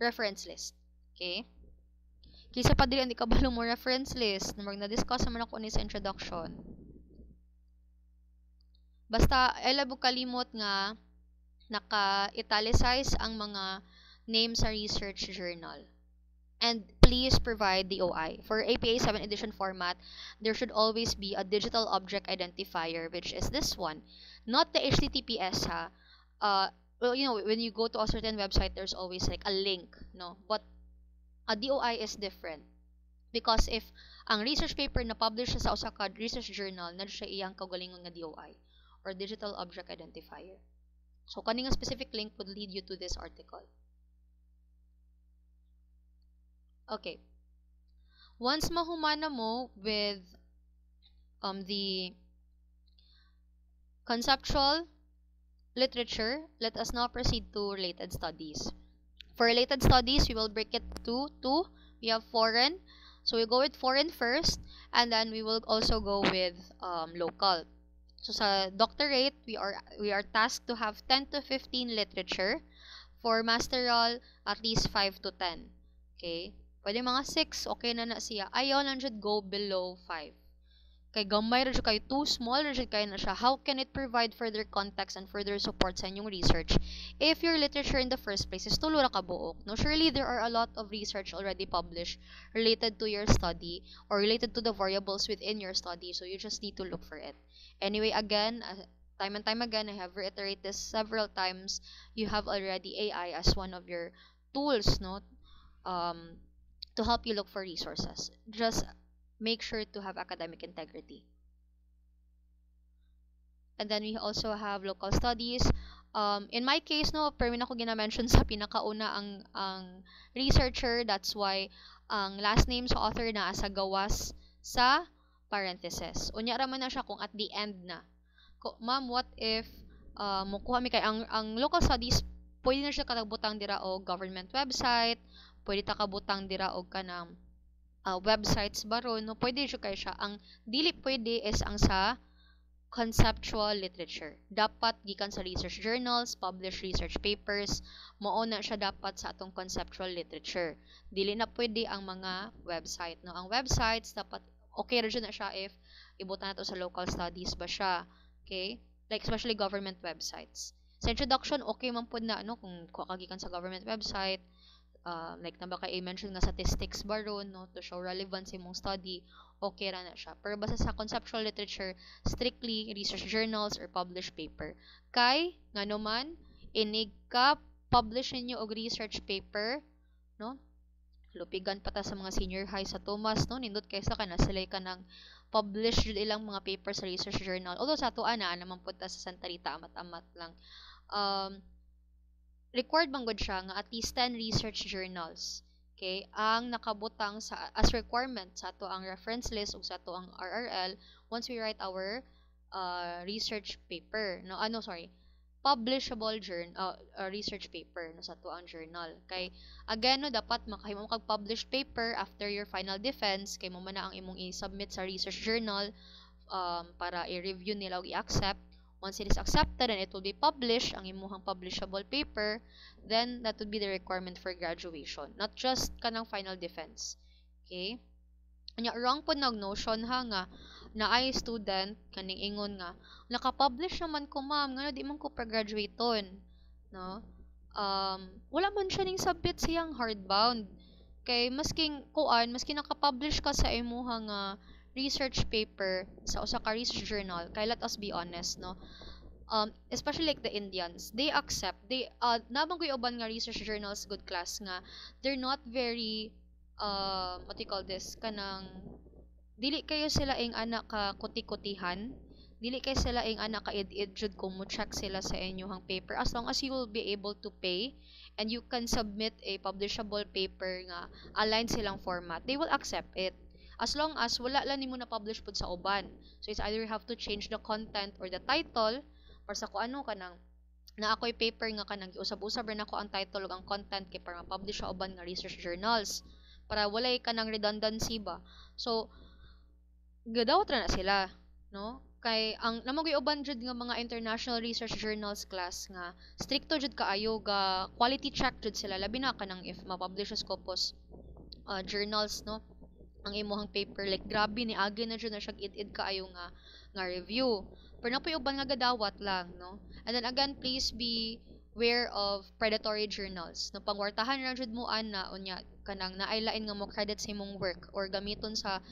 reference list. Okay? Kisa pa dili, hindi ka balo mo reference list. Na discuss naman ako ni sa introduction. Basta elabo kalimot nga naka-italicize ang mga name sa research journal. And please provide the OI. For APA 7 edition format, there should always be a digital object identifier, which is this one. Not the HTTPS, ha. Well, when you go to a certain website, there's always like a link, no? But a DOI is different. Because if ang research paper na publish sa usa ka research journal, na siya iyang kaugalingon nga DOI, or digital object identifier. So, kaning specific link would lead you to this article. Okay. Once mahumana mo with the conceptual literature, let us now proceed to related studies. For related studies, we will break it to two. We have foreign. So we go with foreign first, and then we will also go with local. So sa doctorate, we are tasked to have 10 to 15 literature. For masteral, at least 5 to 10. Okay? Pwede mga 6, okay na siya. Ayaw lang should go below 5. Kay gamay rin siya kayo, too small rin siya kayo na siya. How can it provide further context and further support sa inyong research if your literature in the first place is tulo ra kabuok? No, surely there are a lot of research already published related to your study or related to the variables within your study, so you just need to look for it. Anyway, again, time and time again, I have reiterated this several times, you have already AI as one of your tools, no, to help you look for resources. Just make sure to have academic integrity. And then we also have local studies. In my case, no, pero na ko gina-mention sa pinakauna ang researcher. That's why ang last name sa author na asa gawas sa parenthesis. Unya ra man na siya kung at the end na. Ma'am, what if mukuha mi kay ang local studies, pwede na siya katabutang dira o government website, pwede ta kabutang dira og kanang websites baron, no, pwede siya kay siya. Ang dili pwede is ang sa conceptual literature. Dapat gikan sa research journals, published research papers, mao na siya dapat sa atong conceptual literature. Dili na pwede ang mga website, no. Ang websites dapat okay ra na siya if ibutan nato sa local studies ba siya. Okay? Like especially government websites. Sa introduction, okay man pud na, ano, kung kagikan sa government website, like na baka i-mention nga statistics baron, no, to show relevance imong study, okay ra na siya. Pero basta sa conceptual literature, strictly research journals or published paper. Kay ngano man inig ka publish ninyo og research paper, no, lupigan pa ta sa mga senior high sa Thomas, no, nindot kaysa kana sila ka nang publish jud ilang mga paper sa research journal. Although sa ato ana naman pud ta sa Santa Rita amat-amat lang. Required man gud siya nga at least 10 research journals, okay, ang nakabutang sa as requirement sa ato ang reference list ug sa ato ang RRL once we write our research paper, no, publishable journal, research paper, no, sa ato ang journal. Kay again, no, dapat makahimo kag published paper after your final defense, kay mo man na ang imong i-submit sa research journal para i-review nila ug i-accept. Once it is accepted and it will be published, ang imuhang publishable paper, then that would be the requirement for graduation. Not just kanang final defense. Okay? Anya, wrong po nag-notion ha nga, na ay student, kaning ingon nga, nakapublish naman ko ma'am, nga di man ko pa-graduaton. No? Wala man siya ning submit siyang hardbound. Kay masking nakapublish ka sa imuhang research paper sa usa ka research journal, kay let us be honest, no, especially like the Indians, they accept, nabang ko uban nga research journals good class nga they're not very what you call this, kanang dili kayo sila ing anak ka kuti-kutihan, dili kayo sila ing anak ka id-id jud kung mo check sila sa inyong paper, as long as you will be able to pay and you can submit a publishable paper nga aligned silang format, they will accept it. As long as wala lang nimo na publish pud sa uban. So it's either you have to change the content or the title, or sa kuano kanang na ako'y paper nga kanang giusab-usab rin ako ang title ug ang content kay para ma-publish sa uban nga research journals para walay kanang redundancy ba. So gadawat ra na sila, no? Kay ang namoy uban jud nga mga international research journals class nga stricto jud kaayo ga quality check jud sila, labi na kanang if ma-publish sa Scopus journals, no, ang imuhang paper, like grabe ni agi na jud na siya id-id kaayo nga review. Pero napoy uban nga gadawat lang, no? And then again, please be aware of predatory journals. No, pangwartahan ra jud mo ana unya kanang naaylain nga mo credit sa imong work or gamiton sa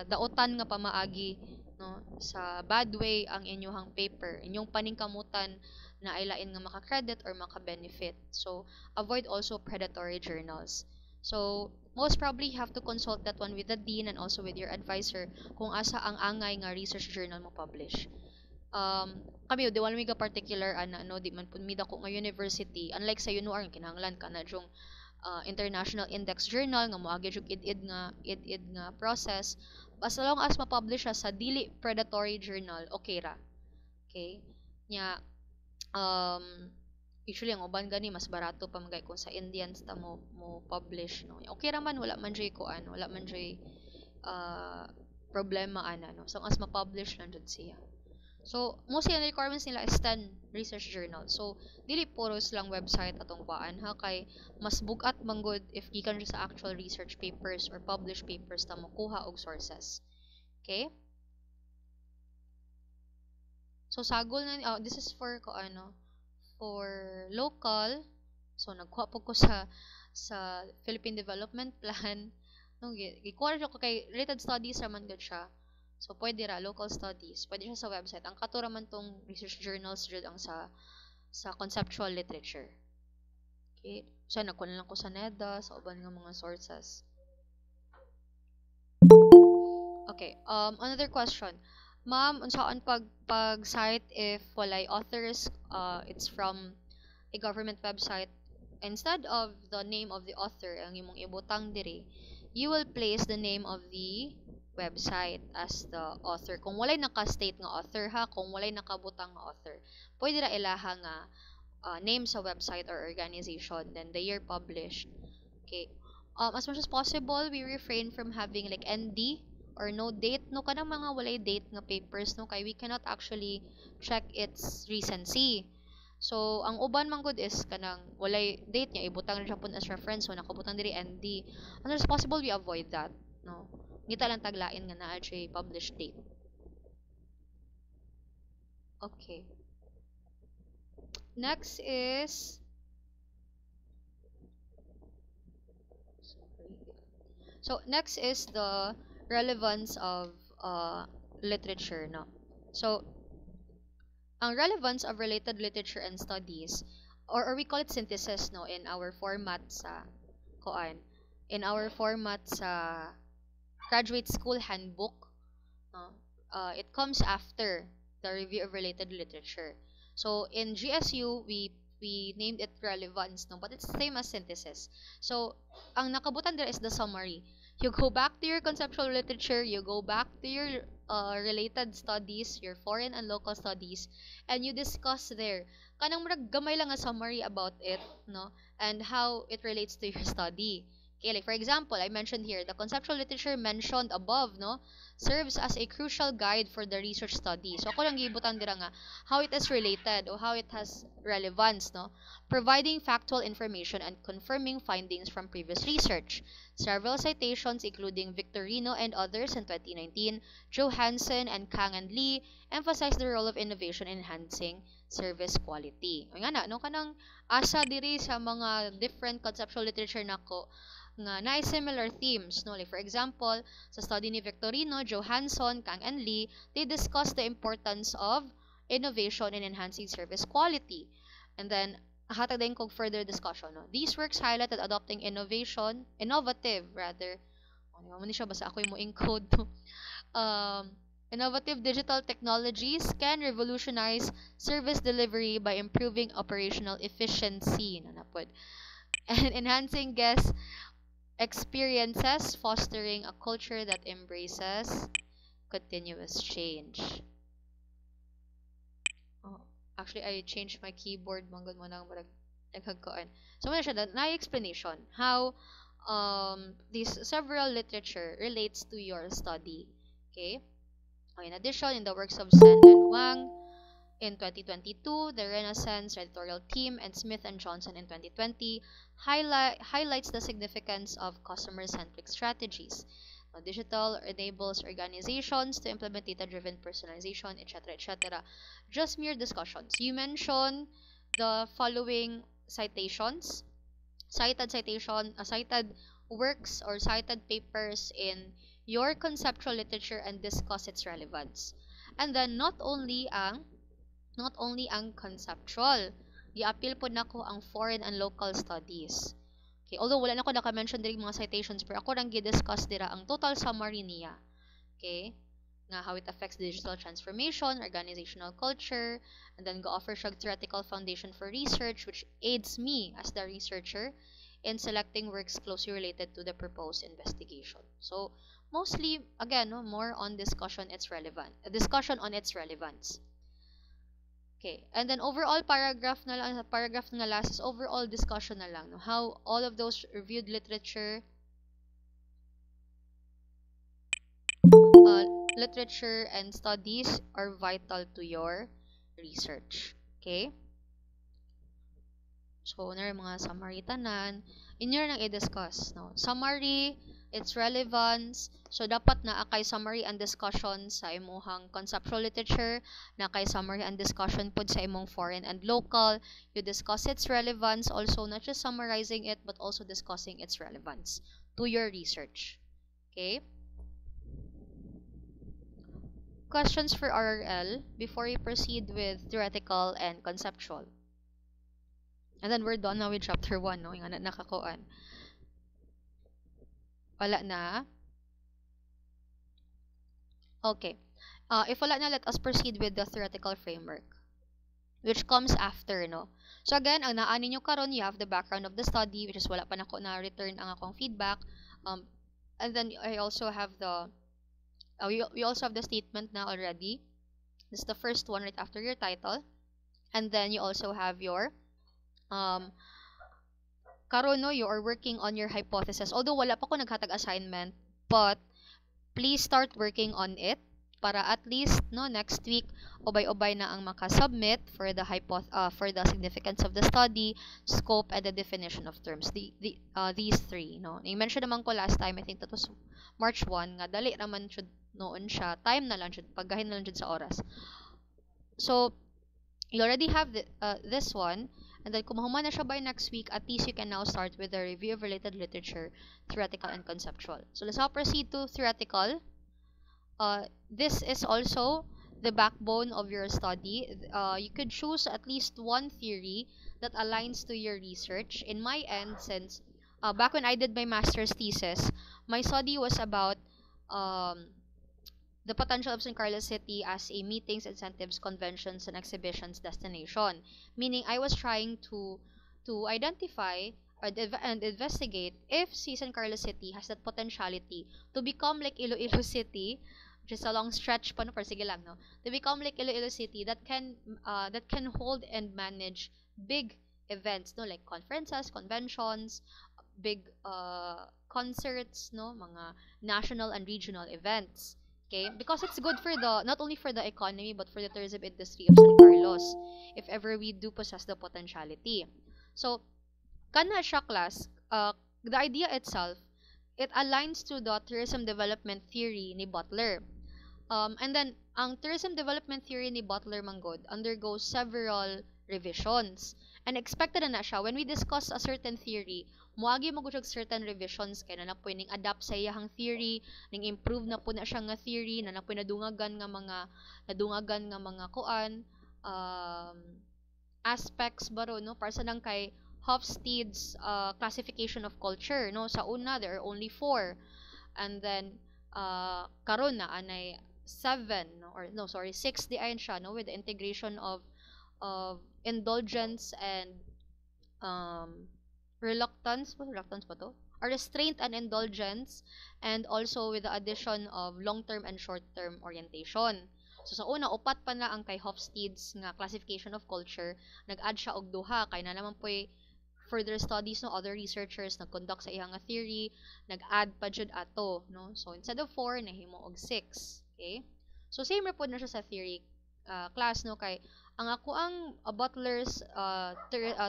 daotan nga pamaagi, no? Sa bad way ang inyong paper, inyong paningkamutan na aylain nga maka-credit or maka-benefit. So, avoid also predatory journals. So, most probably you have to consult that one with the dean and also with your advisor kung asa ang angay nga research journal mo publish. Kami di wala mi ka particular ana no di man pud mi dako nga university, unlike sa UNOR kinahanglan ka na jung international index journal nga moagi jud id nga process, basta long as ma-publish siya sa dili predatory journal okay ra. Okay nya usually ang uban gani mas barato pa magay kung sa Indians ta mo publish, no, okay ra man, wala man jay kuan, wala man jay problema ana, no, so as ma-publish lang jud siya. So, mostly ang requirements nila is 10 research journal. So, dili puros lang website atong kuan ha, kay mas bugat manggod if gikan sa actual research papers or published papers ta mo kuha og sources. Okay? So, sagol na this is for for local. So, nagkuha po ko sa Philippine Development Plan. No, gikuha ko kay related studies raman gud siya. So, pwede ra, local studies. Pwede siya sa website. Ang katura man tong research journals jud ang sa conceptual literature. Okay? So, nagkuha lang ko sa NEDA, sa uban nga mga sources. Okay, another question. Ma'am, unsaon pag cite if walay authors, it's from a government website, instead of the name of the author, ang imong ibutang diri, you will place the name of the website as the author. Kung walay naka-state nga author ha, kung walay nakabutang nga author, pwede ra ilaha nga name sa website or organization, then the year published. Okay. As much as possible, we refrain from having like ND or no date, no, kanang mga walay date nga papers, no, kay we cannot actually check its recency. So, ang uban man gud is kanang walay date niya, ibutang ra pud as reference, so nakabutang diri ND. As much as possible, we avoid that, no. Ngita lang taglain nga naa siya published date. Okay. Next is the relevance of literature, no. So, ang relevance of related literature and studies, or we call it synthesis, no, in our format sa graduate school handbook, no, it comes after the review of related literature. So in GSU we named it relevance, no, but it's the same as synthesis. So ang nakabutan there is the summary. You go back to your conceptual literature, you go back to your related studies, your foreign and local studies, and you discuss there kanang murag gamay lang nga summary about it, no, and how it relates to your study. Okay, like for example, I mentioned here the conceptual literature mentioned above, no, serves as a crucial guide for the research study. So ako lang gibutan dira nga how it is related or how it has relevance, no, providing factual information and confirming findings from previous research. Several citations including Victorino and others in 2019, Johansson and Kang and Lee emphasize the role of innovation in enhancing service quality. O nga na, no, kanang asa diri sa mga different conceptual literature nako nga na similar themes, no, like for example sa study ni Victorino, Johansson, Kang and Lee, they discuss the importance of innovation in enhancing service quality. And then hatag din kog further discussion, no. These works highlight that adopting innovative innovative digital technologies can revolutionize service delivery by improving operational efficiency and enhancing guest experiences, fostering a culture that embraces continuous change. Actually, I changed my keyboard. Manggod mo nang naghagkoan. So, muna siya na explanation how this several literature relates to your study. Okay? In addition, in the works of Sen and Wang in 2022, the Renaissance editorial team, and Smith and Johnson in 2020 highlights the significance of customer-centric strategies. Digital enables organizations to implement data-driven personalization, etc., etc. Just mere discussions. You mention the following citations, cited works or cited papers in your conceptual literature and discuss its relevance. And then not only ang conceptual, gi-appeal po nako ang foreign and local studies. Okay, although wala na ko naka-mention diri mga citations, pero ako rang gi-discuss dira ang total summary niya. Okay? Nga how it affects digital transformation, organizational culture, and then go offer siya theoretical foundation for research which aids me as the researcher in selecting works closely related to the proposed investigation. So, mostly again, no, more on discussion on its relevance. Okay, and then overall paragraph na last is overall discussion na lang, no? How all of those reviewed literature and studies are vital to your research. Okay? So, na mga summary tanan, inyo nang i-discuss, no? Summary, its relevance. So, dapat na kay summary and discussion sa imuhang conceptual literature, na kay summary and discussion pod sa imong foreign and local. You discuss its relevance, also not just summarizing it, but also discussing its relevance to your research. Okay? Questions for RRL before we proceed with theoretical and conceptual. And then we're done now with chapter 1, no? Yung nakakuan. Wala na. Okay. If wala na, let us proceed with the theoretical framework, which comes after, no? So again, ang naan ninyo karon, you have the background of the study, which is wala pa nako na return ang akong feedback. And then I also have we also have the statement now already. This is the first one right after your title. And then you also have your karon, no, you are working on your hypothesis. Although wala pa ko naghatag assignment, but please start working on it para at least, no, next week ubay-ubay na ang maka-submit for the significance of the study, scope, and the definition of terms. These three, no. I-mention naman ko last time, I think that was March 1, nga dali naman jud noon siya, time na lang jud, paggahin na lang jud sa oras. So you already have this one, and then kung mahuman na siya by next week, at least you can now start with the review of related literature, theoretical and conceptual. So let's now proceed to theoretical. This is also the backbone of your study. You could choose at least one theory that aligns to your research. In my end, since back when I did my master's thesis, my study was about the potential of San Carlos City as a meetings, incentives, conventions, and exhibitions destination. Meaning, I was trying to identify and investigate if San Carlos City has that potentiality to become like Iloilo City, which is a long stretch pa, no, pero sige lang, no, to become like Iloilo City that can hold and manage big events, no, like conferences, conventions, big concerts, no, mga national and regional events. Okay, because it's good for not only for the economy but for the tourism industry of San Carlos, if ever we do possess the potentiality. So, kana siya class, the idea itself, it aligns to the tourism development theory ni Butler. And then, ang tourism development theory ni Butler manggod undergoes several revisions. And expected na siya, when we discuss a certain theory, muagi mo gud certain revisions kay na napoy ning adapt sa iyang theory, ning improve na po na siya nga theory, na napoy nadungagan nga mga kuan, aspects baro, no, para sa nang kay Hofstede's classification of culture, no. Sa una there are only 4, and then karon na anay 7, no, or no, sorry, 6 di ayon siya, no, with the integration of indulgence and reluctance ba to? Or restraint and indulgence, and also with the addition of long-term and short-term orientation. So sa una, upat pa na ang kay Hofstede's nga classification of culture, nag-add siya og duha kay na naman po'y further studies, no, other researchers nag-conduct sa iyang theory, nag-add pa jud ato, no. So instead of 4, nahimo og 6. Okay? So same ra pod na siya sa theory class, no, kay ang Butler's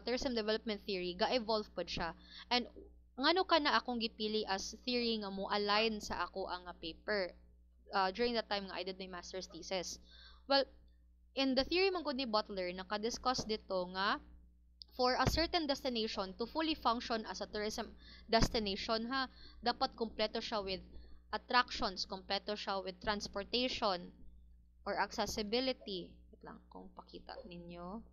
tourism development theory ga-evolve pod siya, and ngano ka na akong gipili as theory nga mo align sa ako ang paper during that time nga I did my master's thesis. Well, in the theory man gud ni Butler, naka-discuss dito nga for a certain destination to fully function as a tourism destination dapat kumpleto siya with attractions, kumpleto siya with transportation or accessibility. Wait lang kung pakita ninyo.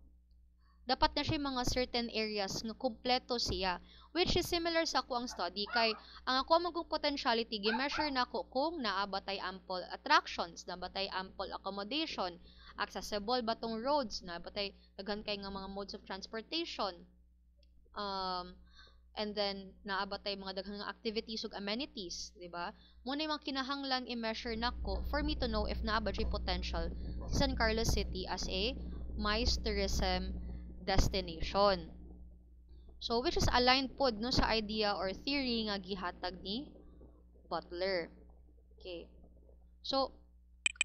Dapat na siya mga certain areas nga kumpleto siya, which is similar sa ako ang study kay ang ako magong potentiality gi-measure na ko kung naa ba tay ample attractions, na ba tay ample accommodation, accessible ba tong roads, na ba tay daghan kay nga mga modes of transportation, and then naa ba tay mga daghang activities ug amenities, di ba? Mo na yung mga kinahanglan i-measure nako for me to know if naa ba potential sa San Carlos City as a MICE tourism destination. So, which is aligned pod no sa idea or theory nga gihatag ni Butler. Okay. So,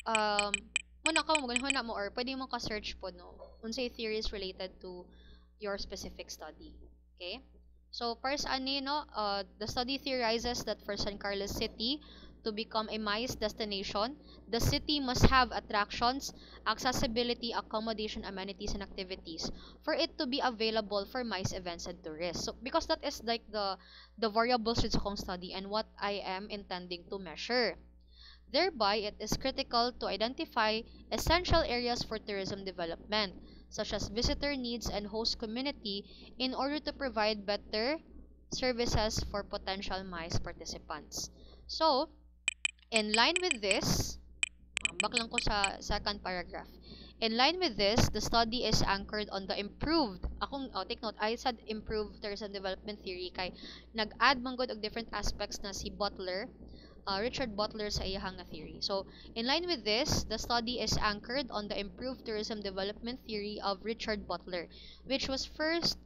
muna ka maganhuna mo or pwede mo ka-search pod no unsay theories related to your specific study. Okay? So, first ani no, the study theorizes that for San Carlos City to become a MICE destination, the city must have attractions, accessibility, accommodation, amenities, and activities for it to be available for MICE events and tourists. So, because that is like the variables sa akong study and what I am intending to measure. Thereby, it is critical to identify essential areas for tourism development, such as visitor needs and host community, in order to provide better services for potential MICE participants. So, in line with this, back lang ko sa second paragraph. In line with this, the study is anchored on the improved, take note, I said improved tourism development theory kay nag-add man gud og different aspects na si Butler, Richard Butler sa iyahang theory. So, in line with this, the study is anchored on the improved tourism development theory of Richard Butler, which was first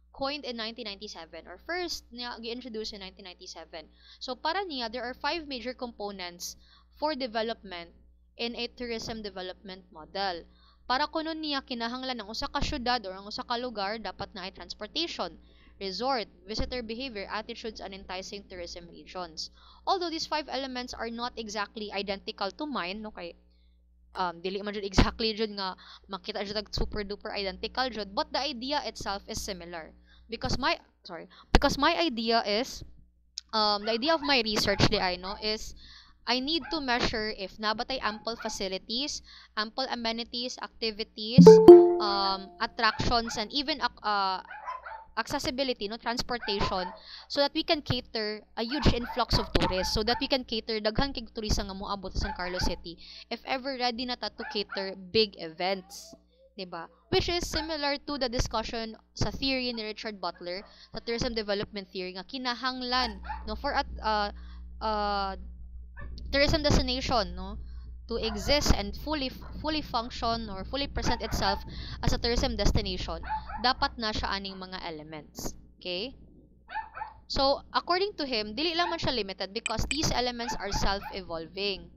coined in 1997 or first niya gi-introduce in 1997. So para niya there are 5 major components for development in a tourism development model. Para kuno niya kinahanglan ng usa ka syudad or ang usa ka lugar dapat na ay transportation, resort, visitor behavior, attitudes, and enticing tourism regions. Although these 5 elements are not exactly identical to mine, no kay dili man jud exactly jud nga makita jud super duper identical jud, but the idea itself is similar. Because my idea is the idea of my research is I need to measure if nabatay ample facilities, ample amenities, activities, attractions, and even accessibility, no, transportation, so that we can cater a huge influx of tourists, so that we can cater daghan kay turista nga moabot sa San Carlos City if ever ready na ta to cater big events, diba? Which is similar to the discussion sa theory ni Richard Butler, sa tourism development theory nga kinahanglan no for at tourism destination no to exist and fully function or fully present itself as a tourism destination, dapat na siya aning mga elements. Okay? So, according to him, dili lang man siya limited because these elements are self-evolving.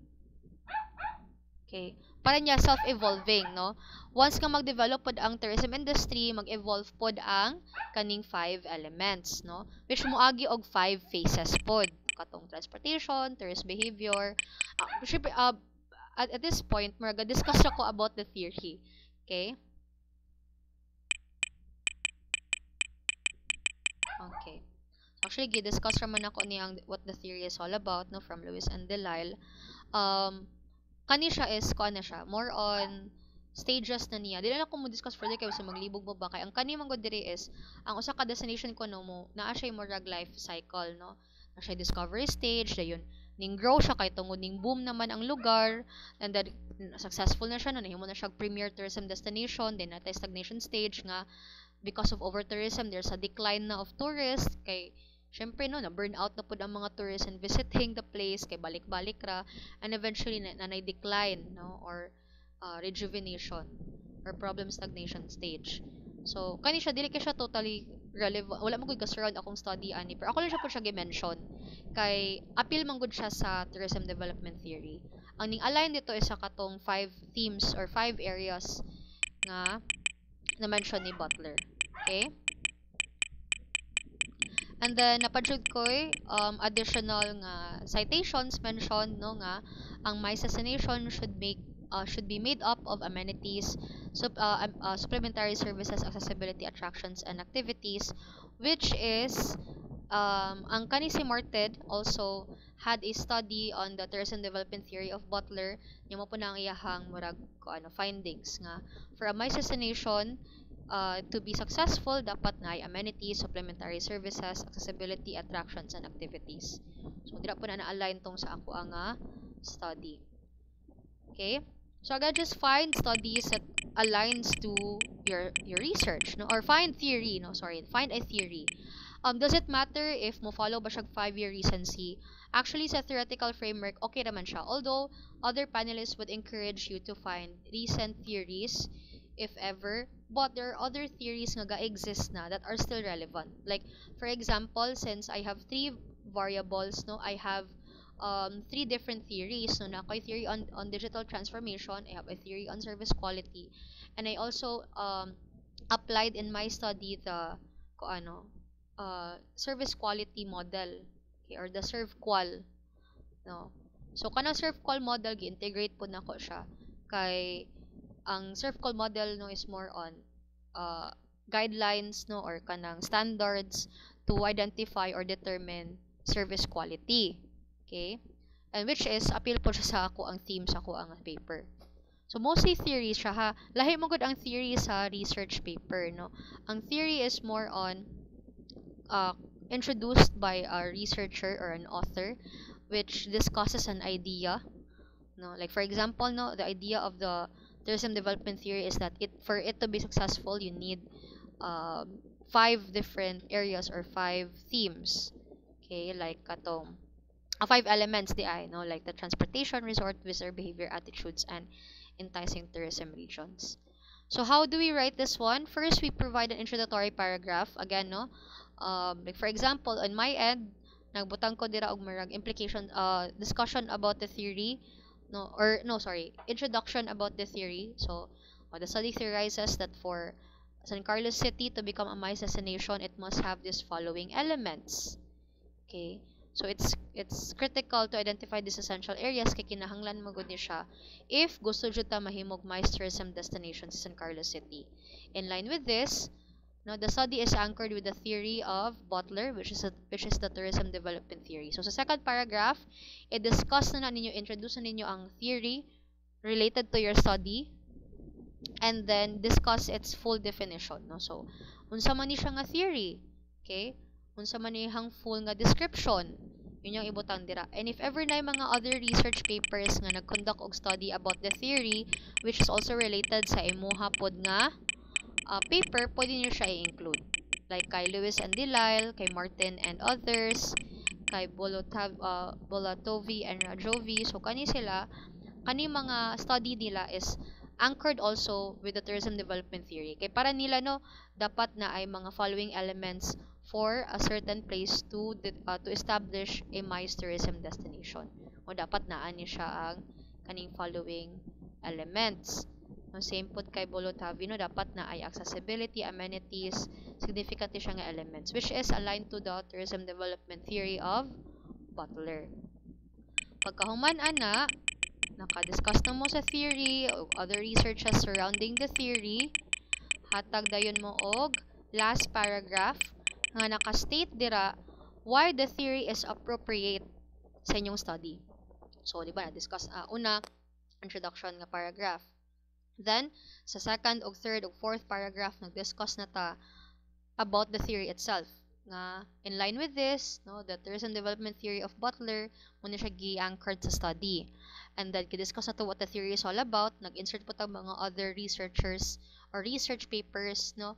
Okay? Para niya self-evolving, no? Once nga mag-develop pod ang tourism industry, mag-evolve pod ang kaning 5 elements, no? Which moagi og 5 phases pod. Katong transportation, tourist behavior, at this point, discuss ako about the theory. Okay? Okay. Actually, gi-discuss naman ako niyang what the theory is all about, no, from Lewis and Delisle. Kani siya is, more on stages na niya. Dili na ko mo discuss further kayo sa maglibog mo ba kay ang kani man gud diri is ang usa ka destination ko no mo naa siya mo life cycle, no. Na siya discovery stage, dayon ning grow siya kay tungod ning boom naman ang lugar, and then successful na siya, nahimo na siya premier tourism destination, then natay stagnation stage nga because of over tourism there's a decline na of tourists kay syempre no na burn out na pud ang mga tourists and visiting the place kay balik-balik ra, and eventually na decline, no, or rejuvenation or problem stagnation stage. So kani siya dili kay siya totally relevant, wala man gud ka surround akong study ani, pero ako lang siya po siya gi-mention kay appeal man gud siya sa tourism development theory. Ang ning align dito is sa katong 5 themes or 5 areas nga na mention ni Butler. Okay? And then napadsud ko additional nga citations mentioned no nga ang MICE destination should be made up of amenities, supplementary services, accessibility, attractions, and activities, which is ang kani si Marted also had a study on the tourism development theory of Butler. Nya mo po na ang iyahang murag ko findings nga for a MICE destination to be successful dapat na ay amenities, supplementary services, accessibility, attractions, and activities. So dira po na na-align tong sa ako ang study. Okay? So I just find studies that aligns to your research, no? Or find theory, no? Sorry, find a theory. Does it matter if mo follow ba siya 5-year recency? Actually, sa theoretical framework, okay naman siya. Although, other panelists would encourage you to find recent theories, if ever, but there are other theories nga ga-exist na that are still relevant. Like, for example, since I have 3 variables, no, I have 3 different theories. No, na ako'y theory on digital transformation, I have a theory on service quality, and I also applied in my study the service quality model, okay, or the ServQual, no. So kanang ServQual model gi-integrate po nako siya kay ang ServQual model no is more on guidelines no or kanang standards to identify or determine service quality, okay, and which is appeal po siya sa ako ang theme sa ako ang paper. So mostly theory siya ha. Lahi mo gud ang theory sa research paper, no. Ang theory is more on introduced by a researcher or an author, which discusses an idea, no. Like for example, no, the idea of the tourism development theory is that for it to be successful, you need 5 different areas or 5 themes, okay, like katong 5 elements di ay, no, like the transportation, resort, visitor behavior, attitudes, and enticing tourism regions. So how do we write this one? First, we provide an introductory paragraph. Again, no, like for example, on my end, nagbutang ko dira og marag implication, discussion about the theory, introduction about the theory. So, the study theorizes that for San Carlos City to become a MICE destination, it must have these following elements. Okay, so it's critical to identify these essential areas kay kinahanglan mo gud ni siya if gusto jud ta mahimog MICE tourism destination sa San Carlos City. In line with this, no, the study is anchored with the theory of Butler, which is the tourism development theory. So sa second paragraph, i-discuss na ninyo, introduce na ninyo ang theory related to your study, and then discuss its full definition, no. So unsa man ni siya nga theory, okay, unsa man niyang full nga description, yun yung ibutang dira. And if ever na mga other research papers nga nag-conduct og study about the theory which is also related sa imuha pod nga paper, pwede nyo siya i-include. Like kay Lewis and Delisle, kay Martin and others, kay Bolatovi and Rajovi. So kani mga study nila is anchored also with the tourism development theory. Kay para nila no, dapat na ay mga following elements for a certain place to establish a MICE tourism destination. O dapat naan ni siya ang kaning following elements. No, same pod kay Bolothavi, no, dapat na ay accessibility, amenities, significant siya nga elements, which is aligned to the tourism development theory of Butler. Pagkahuman ana, naka-discuss na mo sa theory o other researches surrounding the theory, hatag dayon mo og last paragraph nga naka-state dira why the theory is appropriate sa inyong study. So, di ba, na-discuss una, introduction nga paragraph. Then, sa second o third o fourth paragraph, nag-discuss na ta about the theory itself. Nga, in line with this, no, the tourism development theory of Butler, muna siya gi-anchored sa study. And then, ki-discuss na to what the theory is all about. Nag-insert po tayong mga other researchers or research papers, no,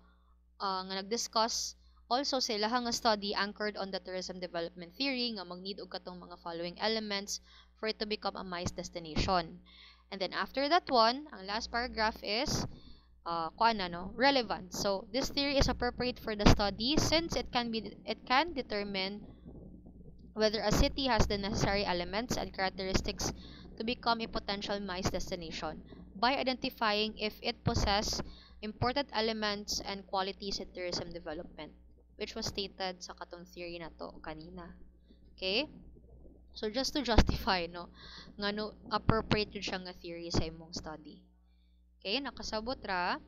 nga nag-discuss also sa ilahang study anchored on the tourism development theory nga mag-need og katong mga following elements for it to become a MICE destination. And then after that one, ang last paragraph is relevant. So this theory is appropriate for the study since it can determine whether a city has the necessary elements and characteristics to become a potential MICE destination by identifying if it possesses important elements and qualities in tourism development. which was stated sa katong theory na to kanina. Okay? So just to justify no ngano appropriate yun siya nga theory sa imong study. Okay, nakasabot ra.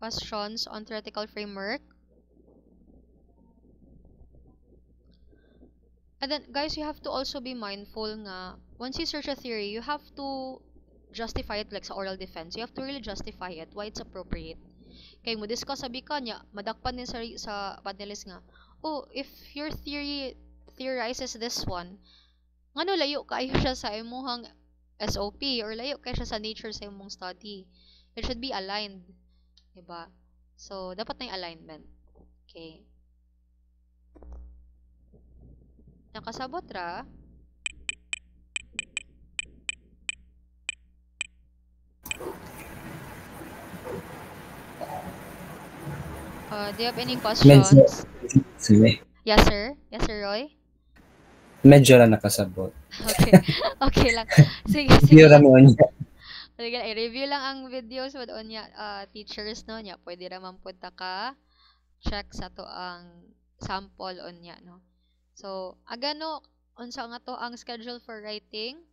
Questions on theoretical framework. And then, guys, you have to also be mindful nga, once you search a theory, you have to justify it like sa oral defense. You have to really justify it, why it's appropriate. Kaya mo discuss sabi ka niya, madakpan din sa panelist nga, oh, if your theory theorizes this one, ngano layo kayo siya sa imong SOP or layo kayo siya sa nature sa imong study. It should be aligned. Diba? So, dapat na yung alignment. Okay. Nakasabot ra. Do you have any questions? Sige. Yes, sir. Yes, sir Roy? Medyo lang nakasabot. Okay. Okay lang. Sige, Review sige. lang mo niya. Sige, i-review lang ang videos with onya teachers no nya. Pwede ra man punta ka check sa to ang sample onya no. So, agano unsa nga to ang schedule for writing?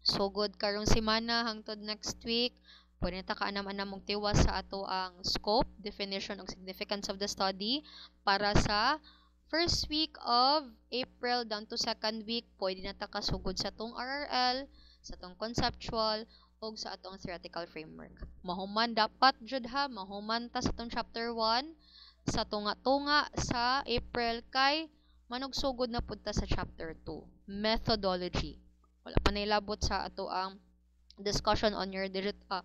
So good karong semana hangtod next week. Pwede ta kaanam-anam mong tiwas sa ato ang scope, definition ug significance of the study para sa first week of April down to second week. Pwede na ta kasugod sa tong RRL, sa tong conceptual ug sa atong theoretical framework. Mahuman dapat jud ha, mahuman ta sa tong chapter 1 sa tunga-tunga sa April kay manugsugod na punta sa chapter 2, methodology. Wala pa nailabot sa ato ang discussion on your digital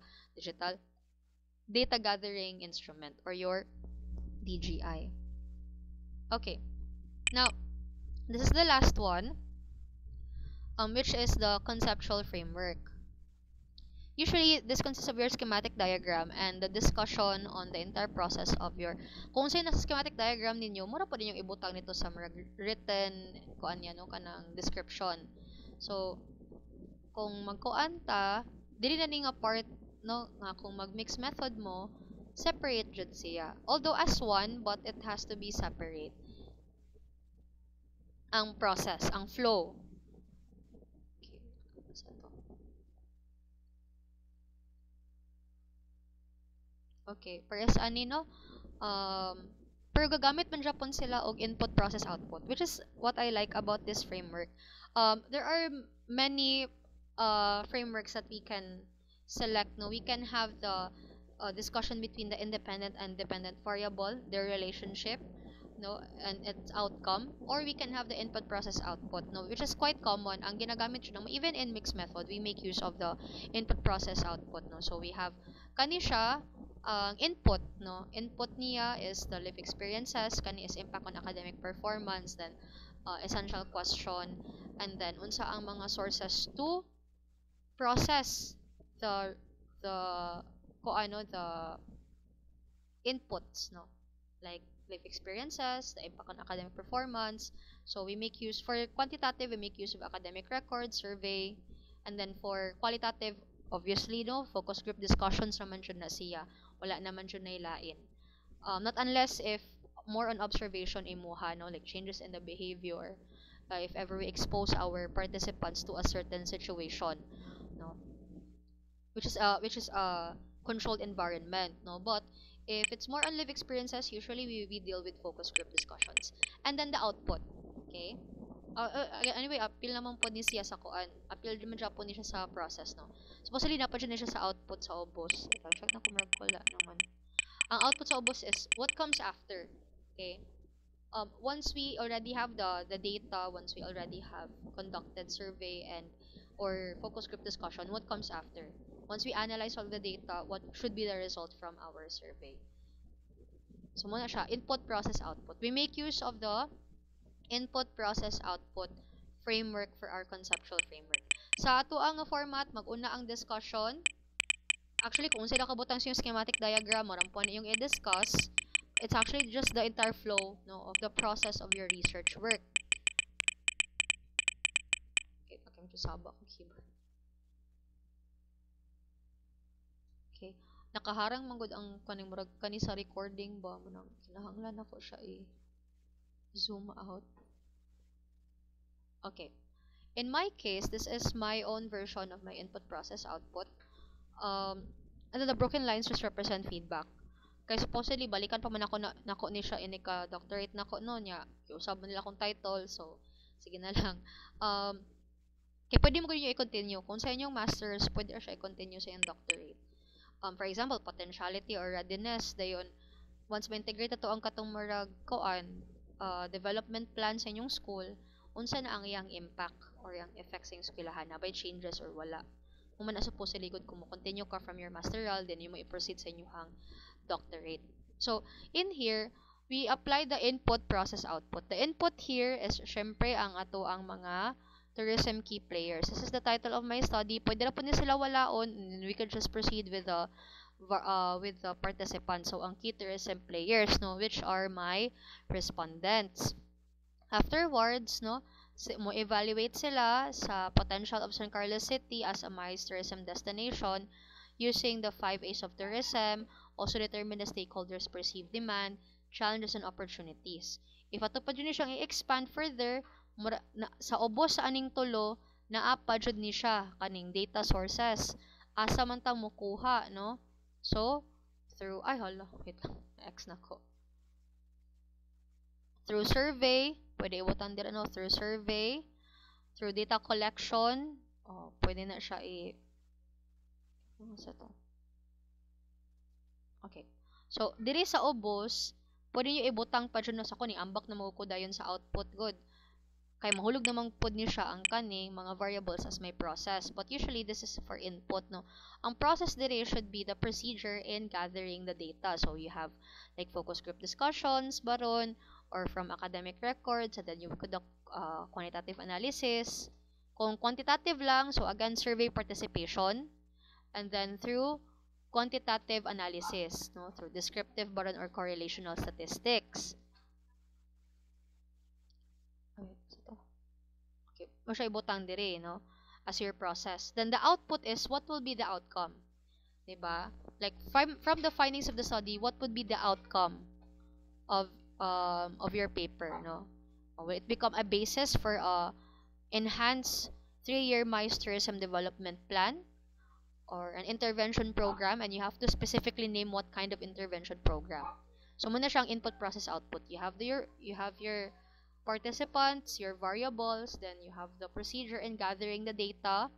data gathering instrument or your DGI. Okay. Now, this is the last one, which is the conceptual framework. Usually, this consists of your schematic diagram and the discussion on the entire process of your... Kung sa'yo nasa schematic diagram ninyo, mura po din yung ibutang nito sa written, kuan yan, no, kanang description. So, kung magkuan ta, dili na ni nga part, no, nga kung mag-mix method mo, separate jud siya. Although as one, but it has to be separate. Ang process, ang flow. Okay, pares ani no. Pero gagamit man Japon sila og input process output, which is what I like about this framework. There are many frameworks that we can select. No, we can have the discussion between the independent and dependent variable, their relationship, no, and its outcome, or we can have the input process output, no, which is quite common. Ang ginagamit yun, even in mixed method, we make use of the input process output, no. So we have kani siya ang input, no, input niya is the life experiences, kani is impact on academic performance, then essential question, and then unsa ang mga sources to process the the inputs, no, like life experiences, the impact on academic performance. So we make use for quantitative, we make use of academic records, survey, and then for qualitative, obviously, no, focus group discussions naman jud na siya. Wala naman jud na ilain. Not unless if more on observation imuha, no, like changes in the behavior, if ever we expose our participants to a certain situation, no, which is a controlled environment, no. But if it's more on live experiences, usually we deal with focus group discussions. And then the output, okay. Anyway, appeal naman po ni siya sa kuan. Appeal naman siya po ni siya sa process, no. Supposedly na pa dyan siya sa output sa obos. Check na kung wala naman. Ang output sa obos is what comes after, okay. Once we already have the data, once we already have conducted survey and or focus group discussion, what comes after? Once we analyze all the data, what should be the result from our survey? So muna siya, input, process, output. We make use of the input, process, output framework for our conceptual framework. Sa ato ang format, mag-una ang discussion. Actually, kung sila kabutang sa yung schematic diagram, marampuan yung i-discuss. It's actually just the entire flow, no, of the process of your research work. Okay, pagkam to saba akong keyboard. Okay. nakaharang man gud ang kaning murag kani sa recording ba mo nang kinahanglan ako siya zoom out. Okay. In my case, this is my own version of my input process output. And then the broken lines just represent feedback. Kaya supposedly, balikan pa man ako nako ni siya inika doctorate nako no niya. Usab man nila akong title, so sige na lang. Kaya pwede mo kayo i-continue. Kung sa inyong masters, pwede siya i-continue sa inyong doctorate. For example, potentiality or readiness, dayon once ma-integrate to ang katong marag koan, development plan sa inyong school, unsa na ang iyang impact or yung effects sa inyong eskwelahan na by changes or wala. Kung man na supposedly good kung mo continue ka from your masteral, then you mo i-proceed sa inyong doctorate. So, in here, we apply the input process output. The input here is syempre ang ato ang mga tourism key players. This is the title of my study. Pwede na po ni sila walaon, and we could just proceed with the participants. So, ang key tourism players, no, which are my respondents. Afterwards, no, mo evaluate sila sa potential of San Carlos City as a MICE tourism destination using the 5 A's of tourism, also determine the stakeholders' perceived demand, challenges and opportunities. If ato pa dyan siyang i-expand further, sa ubos sa aning tulo, naapa jud ni siya kaning data sources. Asa man ta mo kuha, no? So, through, ay hala, wait lang, X na ko. Through survey, pwede ibutan din ano, through survey, through data collection, pwede na siya ano sa to? Okay. So, diri sa ubos, pwede nyo ibutang pa dyan sa kuning ambak na mo ko dayon sa output good. Kaya mahulog namang pod niyo siya ang kaning mga variables as may process. But usually, this is for input, no? Ang process diri should be the procedure in gathering the data. So, you have like focus group discussions, baron, or from academic records, and then you conduct quantitative analysis. Kung quantitative lang, so again, survey participation, and then through quantitative analysis, no? Through descriptive baron or correlational statistics. Okay, mo siya ibutang diri, no? As your process. Then the output is what will be the outcome? Diba? Like from the findings of the study, what would be the outcome of your paper, no? Will it become a basis for a enhanced 3-year MICE tourism development plan or an intervention program, and you have to specifically name what kind of intervention program. So muna siyang input process output. You have your participants, your variables, then you have the procedure in gathering the data,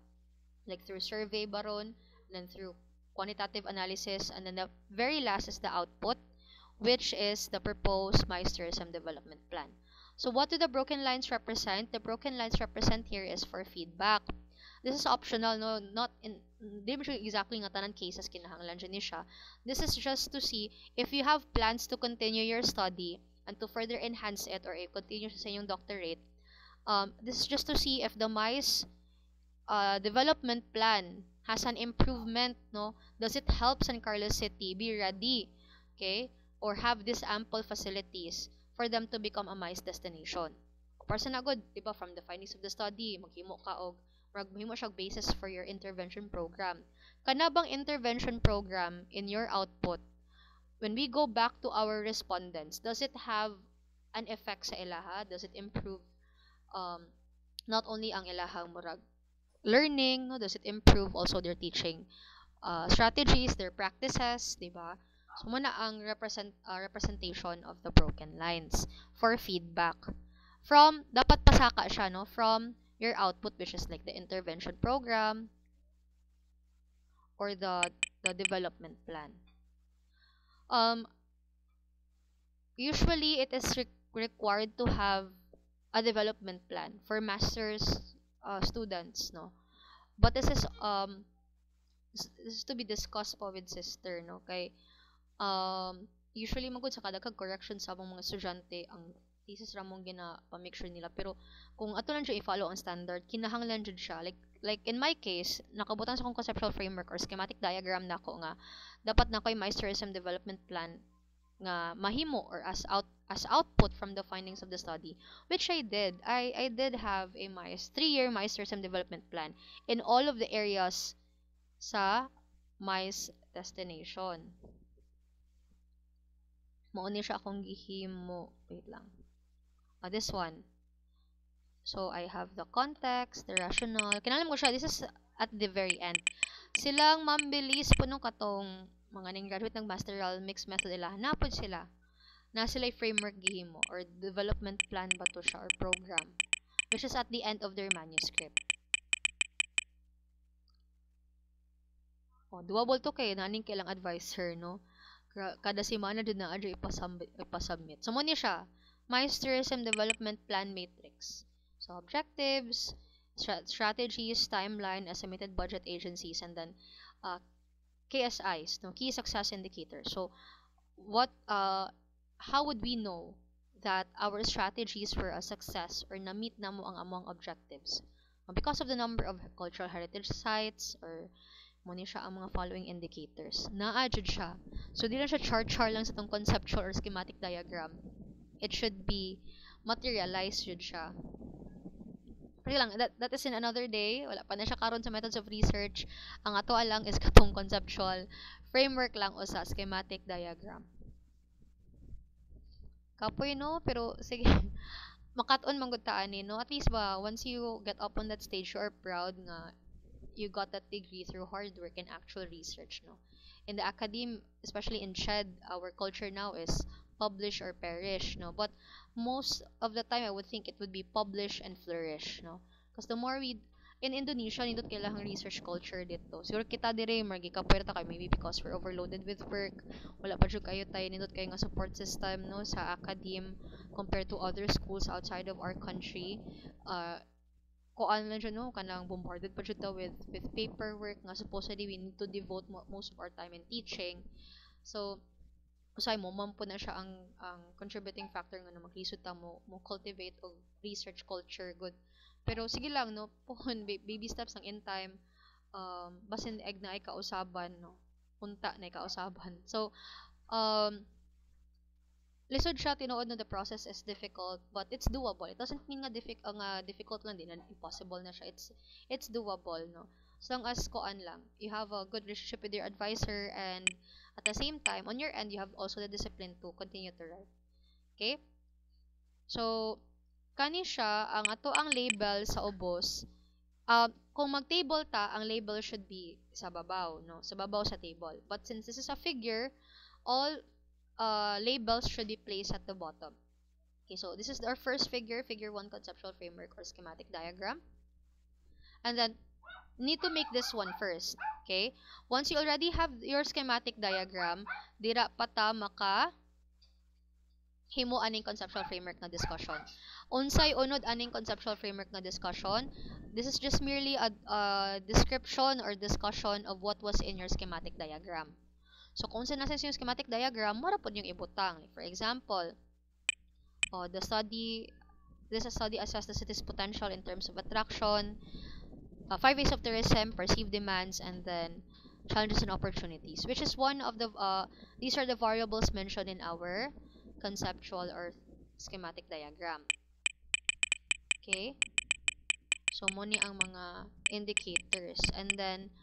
like through survey baron, then through quantitative analysis, and then the very last is the output, which is the proposed MICE tourism development plan. So what do the broken lines represent? The broken lines represent here is for feedback. This is optional, no, not in, di ba exactly nga tanan cases kinahanglan dyan siya. This is just to see if you have plans to continue your study and to further enhance it or continue sa inyong doctorate. This is just to see if the MICE development plan has an improvement, no? Does it help San Carlos City be ready, okay, or have these ample facilities for them to become a MICE destination? Para sa nagod, di ba, from the findings of the study, maghimo ka og maghimo siya basis for your intervention program. Kana bang intervention program in your output, when we go back to our respondents, does it have an effect sa ilaha? Does it improve not only ang ilahang murag learning, no? Does it improve also their teaching strategies, their practices, di ba? So muna ang representation of the broken lines for feedback. From dapat pasaka siya, no, from your output, which is like the intervention program or the development plan. Usually it is required to have a development plan for master's students, no. But this is to be discussed po with sister, no, kay usually magud sa kada kag correction sa among mga estudyante ang thesis ra mong gina-make sure nila, pero kung ato lang siya i-follow ang standard, kinahanglan jud siya, like in my case nakabutan sa akong conceptual framework or schematic diagram nako nga dapat na ko'y MICE tourism development plan nga mahimo or as output from the findings of the study, which I did. I did have a MICE 3-year MICE tourism development plan in all of the areas sa MICE destination. Mauni siya akong gihimo. Wait lang. This one. So, I have the context, the rationale. Kinalam ko siya, this is at the very end. Silang mambilis po nung katong mga ning graduate ng masteral mixed method nila. Napod sila. Na sila framework gihimo or development plan ba to siya or program. Which is at the end of their manuscript. Doable to kay naning kailang advisor, no? Kada semana din na adyo ipasubmit. So, mo ni siya. MICE Tourism Development Plan Matrix. So, objectives, strategies, timeline, estimated budget agencies, and then KSIs, no? Key Success Indicators. So, how would we know that our strategies for a success or na-meet na mo ang among objectives? Because of the number of cultural heritage sites or muna siya ang mga following indicators. Na-adjud siya. So, di lang siya chart-chart lang sa itong conceptual or schematic diagram. It should be materialized yun siya. Pero lang, that is in another day. Wala pa na siya karon sa methods of research. Ang ato lang is katong conceptual framework lang o sa schematic diagram. Kapoy, no? Pero, sige. Makaton manggutaan ni, no? At least ba, once you get up on that stage, you are proud nga you got that degree through hard work and actual research, no? In the academe, especially in CHED, our culture now is publish or perish, no? But most of the time, I would think it would be publish and flourish, no? Because the more we, in Indonesia, nindot kailangan research culture dito. Siguro kita dire, margi kapuerta kayo, maybe because we're overloaded with work, wala pa kayo tayo, nindot kayo nga support system, no? Sa academe, compared to other schools outside of our country, kuan lang dyan, no? Kanang bombarded pa dyan with paperwork nga supposedly we need to devote most of our time in teaching. So, usay mo, po na siya ang contributing factor nga na maglisod ta mo cultivate og research culture good. Pero sige lang, no? Pohon, baby steps ang in time. Basin egg na ay kausaban, no? Punta na ay kausaban. So, lisod siya, tinuod na the process is difficult, but it's doable. It doesn't mean nga difficult lang din, and impossible na siya. It's doable, no? As long as koan lang, you have a good relationship with your advisor, and at the same time, on your end, you have also the discipline to continue to write. Okay? So, kani siya, ang ato ang label sa ubos, kung mag-table ta, ang label should be sa babaw, no? Sa babaw sa table. But since this is a figure, all labels should be placed at the bottom. Okay, so this is our first figure 1 conceptual framework or schematic diagram. And then, need to make this one first. Okay? Once you already have your schematic diagram, dira pa ta maka himo aning conceptual framework na discussion. Unsay unod aning conceptual framework na discussion, this is just merely a description or discussion of what was in your schematic diagram. So, kung saan nasa yung schematic diagram, mara po yung ibutang. For example, this study assessed the city's potential in terms of attraction, 5 ways of tourism, perceived demands, and then challenges and opportunities, which is one of the, these are the variables mentioned in our conceptual or schematic diagram. Okay? So, muna ang mga indicators. And then,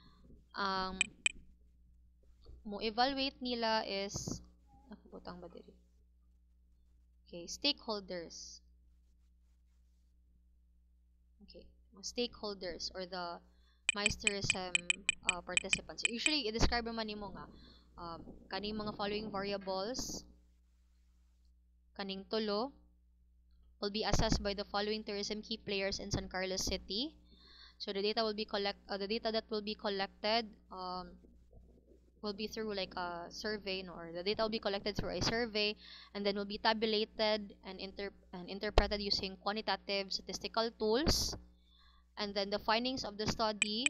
mo evaluate nila is nakabutang ba diri? Okay, stakeholders. Okay, stakeholders or the MICE tourism participants. Usually, i-describe naman nimo nga kaning mga following variables, kaning tulo will be assessed by the following tourism key players in San Carlos City. So the data will be the data that will be collected will be through like a survey, no? Or the data will be collected through a survey and then will be tabulated and interpreted using quantitative statistical tools, and then the findings of the study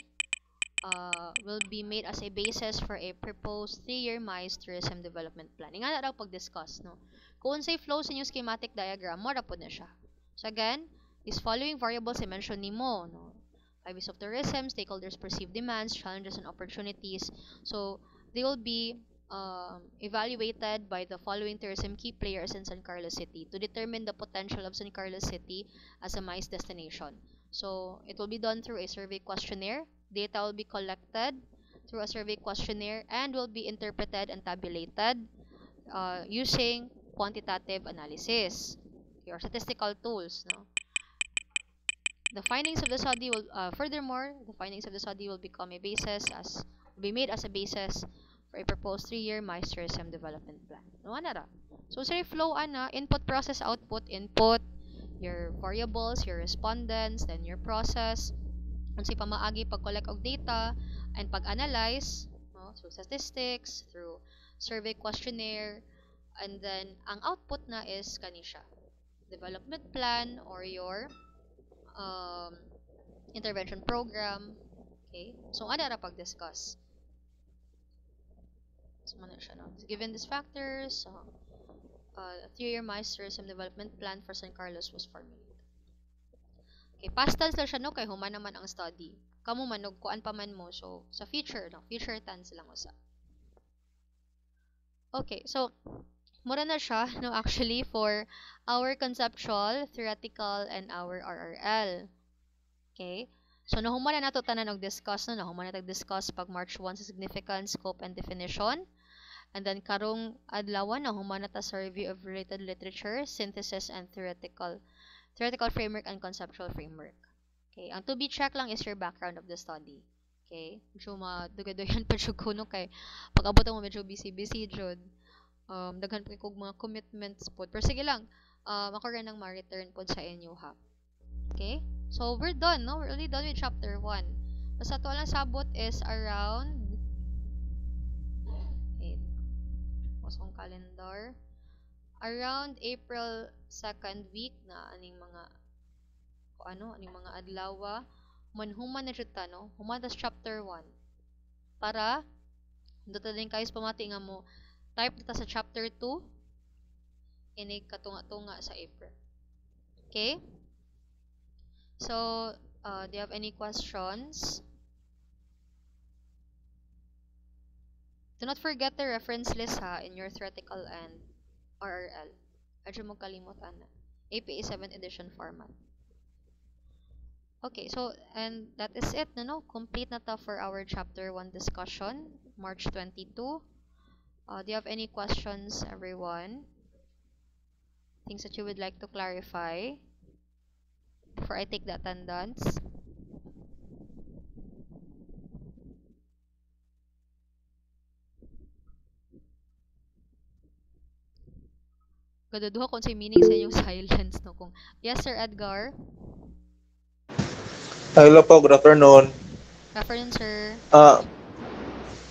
will be made as a basis for a proposed 3-year MICE tourism development plan. Nga na daw pag-discuss, no? Kung say flow sa inyong schematic diagram, mara po na siya. So again, these following variables I mentioned nimo, no? 5 ways of tourism, stakeholders' perceived demands, challenges and opportunities. So they will be evaluated by the following tourism key players in San Carlos City to determine the potential of San Carlos City as a MICE destination. So it will be done through a survey questionnaire. Data will be collected through a survey questionnaire and will be interpreted and tabulated using quantitative analysis or statistical tools. No? The findings of the study will, furthermore, the findings of the study will become a basis will be made as a basis for a proposed 3-year MySRSM development plan. No, ana ra. So, sa flow, input, process, output, input, your variables, your respondents, then your process, unsay pamaagi pag-collect og data, and pag-analyze, no, through statistics, through survey questionnaire, and then, ang output na is kanisha, development plan or your intervention program. Okay? So, ano ra pag-discuss? So, ano siya, no? Given these factors, a 3-year MySRSM development plan for San Carlos was formulated. Okay, past tense lang siya, no? Kay human naman ang study. Kamu manog, kuan pa man mo. So, sa future, no? Future tense lang usa. Okay, so, mura na siya, no? Actually, for our conceptual, theoretical, and our RRL. Okay? So, nahuman na nato tanan og-discuss, no? Nahuman na tag-discuss pag March 1 sa significance, scope, and definition. And then, karong adlawan, nahuman na ta sa review of related literature, synthesis, and theoretical framework and conceptual framework. Okay? Ang to be check lang is your background of the study. Okay? Medyo madugaduyan pa siya kuno kay pag-abot mo medyo busy jud. Daghan pa kog mga commitments po. Pero sige lang, ako rin ang ma-return po sa inyo ha. Okay? So, we're done, no? We're already done with chapter 1. Basta to lang sabot is around 8. Pasong calendar. Around April 2nd week na aning mga adlaw manhuman na jud ta, no? Human tas chapter 1. Para dito din kayo pamati nga mo type data sa chapter 2 inig katunga-tunga sa April. Okay? So, do you have any questions? Do not forget the reference list ha in your theoretical and RRL. Adyo mo kalimutan na. APA 7th edition format. Okay, so, and that is it, no? Complete na ta for our chapter 1 discussion, March 22. Do you have any questions, everyone? Things that you would like to clarify before I take the attendance? Gaduduha kung sa meaning sa inyong silence, no? Kung, yes, Sir Edgar? Hello po, good afternoon. Good afternoon, sir.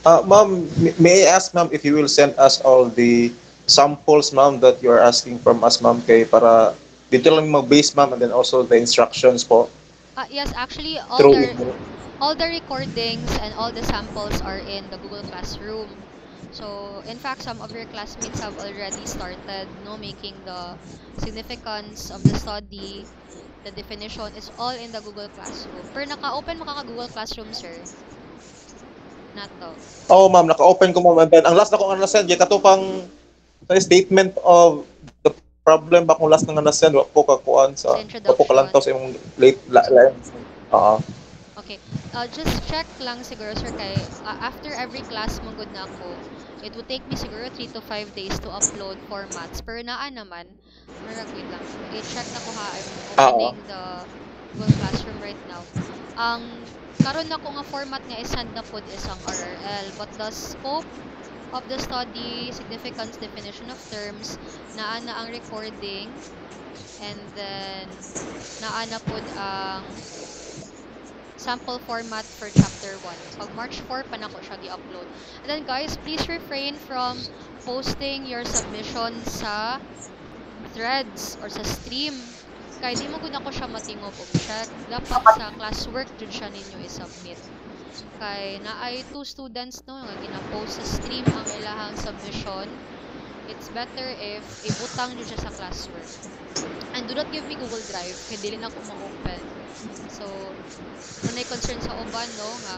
Ma'am, may I ask, ma'am, if you will send us all the samples, ma'am, that you are asking from us, ma'am, kay para dito lang mag-base, ma'am, and then also the instructions po. Yes, actually, Through all the recordings and all the samples are in the Google Classroom. So, in fact, some of your classmates have already started, no, making the significance of the study. The definition is all in the Google Classroom. Pero naka-open mo ka Google Classroom, sir? Not to. Oh, ma'am, naka-open ko, ma'am. And then, ang last na ko nga na-send, yung katupang statement of the problem ba kung last na nga na-send, wap po kakuan sa, wap po kalantaw sa yung late line. Okay. Just check lang siguro, sir, kay after every class mong good na ako, it would take me siguro 3 to 5 days to upload formats. Pero naan naman, wait lang. I-check na ko ha. I'm opening the Google Classroom right now. Karon na ko nga format nga isend na pod isang RRL. But the scope of the study, significance, definition of terms, naa na ang recording, and then naa na pod ang sample format for chapter 1. Pag March 4 pa na ko siya gi-upload. And then guys, please refrain from posting your submission sa threads or sa stream. Kaya di mo gud ako siya matingog og check. Dapat sa classwork jud siya ninyo i-submit. Kay naay 2 students no nga gina-post sa stream ang ilahang submission. It's better if ibutang jud siya sa classwork. And do not give me Google Drive kay dili na ko ma-open. So, nanay concern sa uban, no, nga,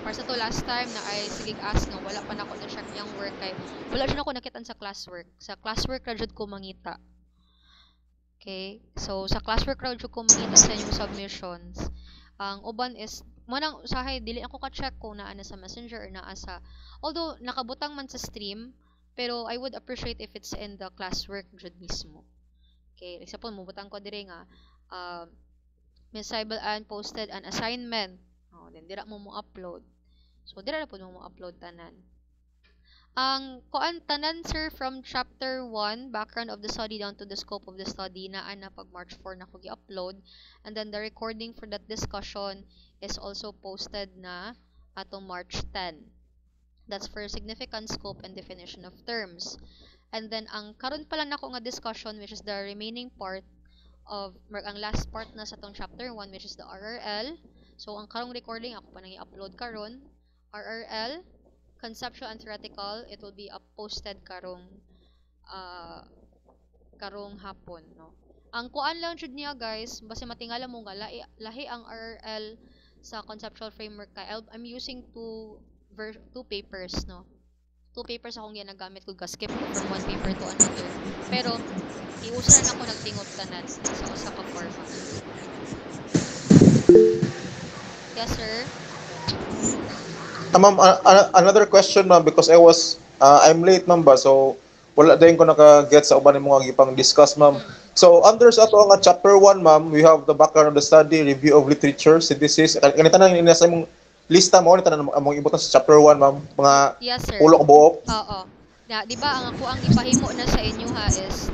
para sa to last time na ay sigig ask nga, wala pa na ako na-check niyang work kay, wala siya na ako nakitan sa classwork. Sa classwork ra jud ko mangita. Okay? So, sa classwork ra jud ko mangita sa inyong submissions. Ang uban is mo nang usahay dili ako ka-check kung naa na sa Messenger or naa sa, although nakabutang man sa stream, pero I would appreciate if it's in the classwork jud mismo. Okay, example mo butang ko dire nga Miss Saibal Ann posted an assignment. Oh, then dira mo upload. So dira na pud mo upload tanan. Ang kuan tanan sir from chapter 1 background of the study down to the scope of the study naa na pag March 4 na ko gi-upload, and then the recording for that discussion is also posted na atong March 10. That's for significant scope and definition of terms. And then ang karon pala nako nga discussion, which is the remaining part of ang last part na sa tong chapter 1, which is the RRL. So ang karong recording ako pa nang i-upload karon, RRL conceptual and theoretical, it will be posted karong hapon, no. Ang kuan lang jud niya guys, basta matingala mo nga lahi ang RRL sa conceptual framework kay I'm using two papers, no. 2 papers akong ginagamit ko, skip ko from one paper to another. Pero iusa na ako nagtingot tanan sa usa ka format. Yes sir. Ma'am, another question ma'am, because I'm late ma'am ba, so wala din ko naka-get sa uban mo nga gipang discuss ma'am. So under sa ato nga chapter 1 ma'am, we have the background of the study, review of literature, synthesis. Kanita nang inasa imong lista mo, kanita nang among ibutan sa chapter 1 ma'am, mga yes, sir. ulo ka buok. Oo. Na, di ba ang ako ang ipahimo na sa inyo ha is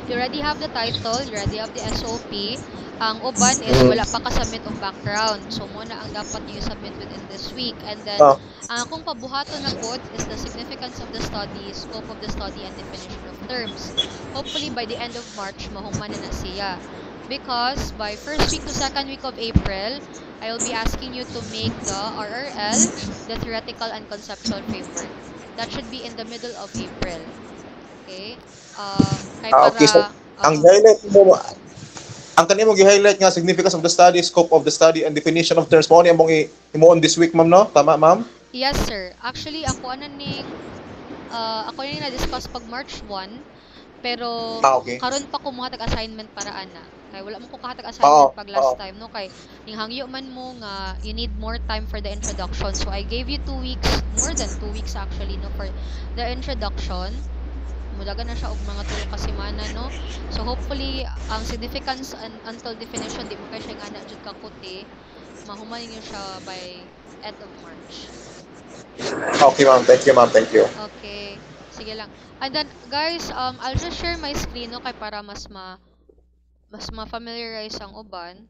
you already have the title, you already have the SOP. Ang uban is wala pa ka-submit of background. So muna ang dapat niyo submit within this week. And then ang akong pabuhaton na pod is the significance of the study, scope of the study, and definition of terms. Hopefully by the end of March mahuman na siya. Because by first week to second week of April, I will be asking you to make the RRL, the theoretical and conceptual framework. That should be in the middle of April. Okay? Okay, so ang highlight mo, ang kanimo gi-highlight nga significance of the study, scope of the study, and definition of terms mo ni among imo on this week ma'am, no? Tama ma'am? Yes sir. Actually ako na discuss pag March 1, pero okay. Karon pa ko mga tag-assignment para ana. Kay wala mo ko kahatag-assignment pag last time, no? Kay ning hangyo man mo nga you need more time for the introduction. So I gave you 2 weeks, more than 2 weeks actually, no, for the introduction. Mulaga na siya og mga 3 ka semana, no? So hopefully ang significance until definition di mo kay siya nga na jud ka kuti, mahuman niyo siya by end of March. Okay ma'am, thank you ma'am, thank you. Okay, sige lang. And then guys, I'll just share my screen, no, kay para mas ma-familiarize ang uban.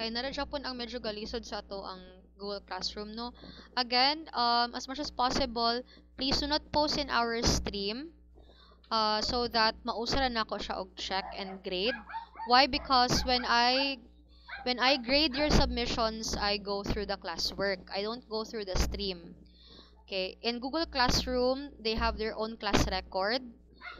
Kay nara Japon ang medyo galisod sa ato ang Google Classroom, no. Again, as much as possible, please do not post in our stream so that mausara na ko siya og check and grade. Why? Because when I grade your submissions, I go through the classwork. I don't go through the stream. Okay, in Google Classroom, they have their own class record.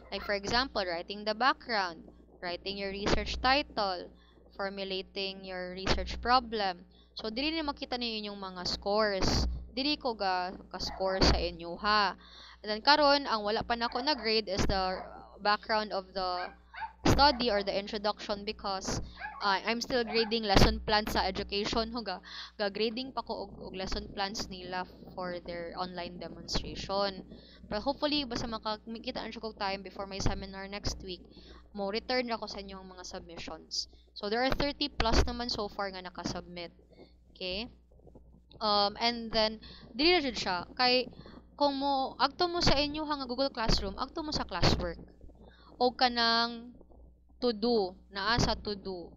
Like for example, writing the background, writing your research title, formulating your research problem. So, dili na makita niyo inyong mga scores. Dili ko ka-score sa inyo ha. And then karon ang wala pa nako na grade is the background of the study or the introduction, because I'm still grading lesson plans sa education huga grading pa ko og lesson plans nila for their online demonstration. But hopefully basta makakita na siya kog time before my seminar next week, mo return ako sa inyong mga submissions. So there are 30 plus naman so far nga naka-submit. Okay? And then dili na jud siya kay kung mo agto mo sa inyo nga Google Classroom, agto mo sa classwork o kanang to do, naa sa to do.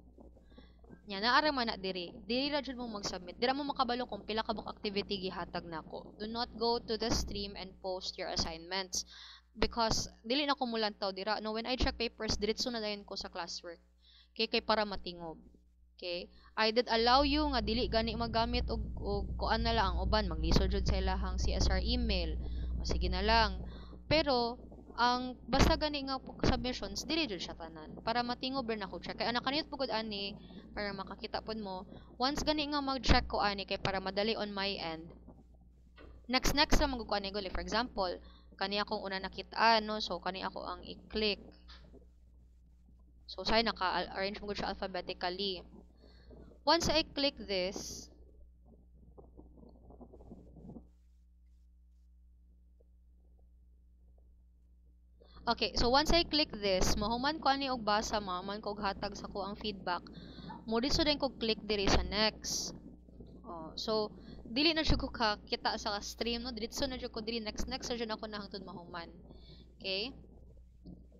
Nya naara man na diri ra jud mo mag-submit. Dira mo makabalo kung pila ka buk activity gihatag nako. Do not go to the stream and post your assignments because dili na ko mulantaw dira. No, when I check papers, diretso na dayon ko sa classwork. Kay para matingob. Okay? I did allow you nga dili gani magamit og kuan na lang ang uban, maglisod jud sa ilahang CSR email. O sige na lang. Pero ang basta gani nga submissions dili jud siya tanan para matingob na ko check kay ana kaniyot pugod ani para makakita pod mo once gani nga mag-check ko ani kay para madali on my end. Next ra magkuan ni guli, for example kani akong una nakita, no, so kani ako ang i-click So say naka-arrange mo gud siya alphabetically. Once I click this, okay, so once I click this, mahuman ko ani og basa, mahuman ko og hatag sa ko ang feedback. Mo dito din ko click diri sa next. So dili na jud ko kita sa stream no, diretso na jud ko diri next sa jud ako na hangtod mahuman. Okay?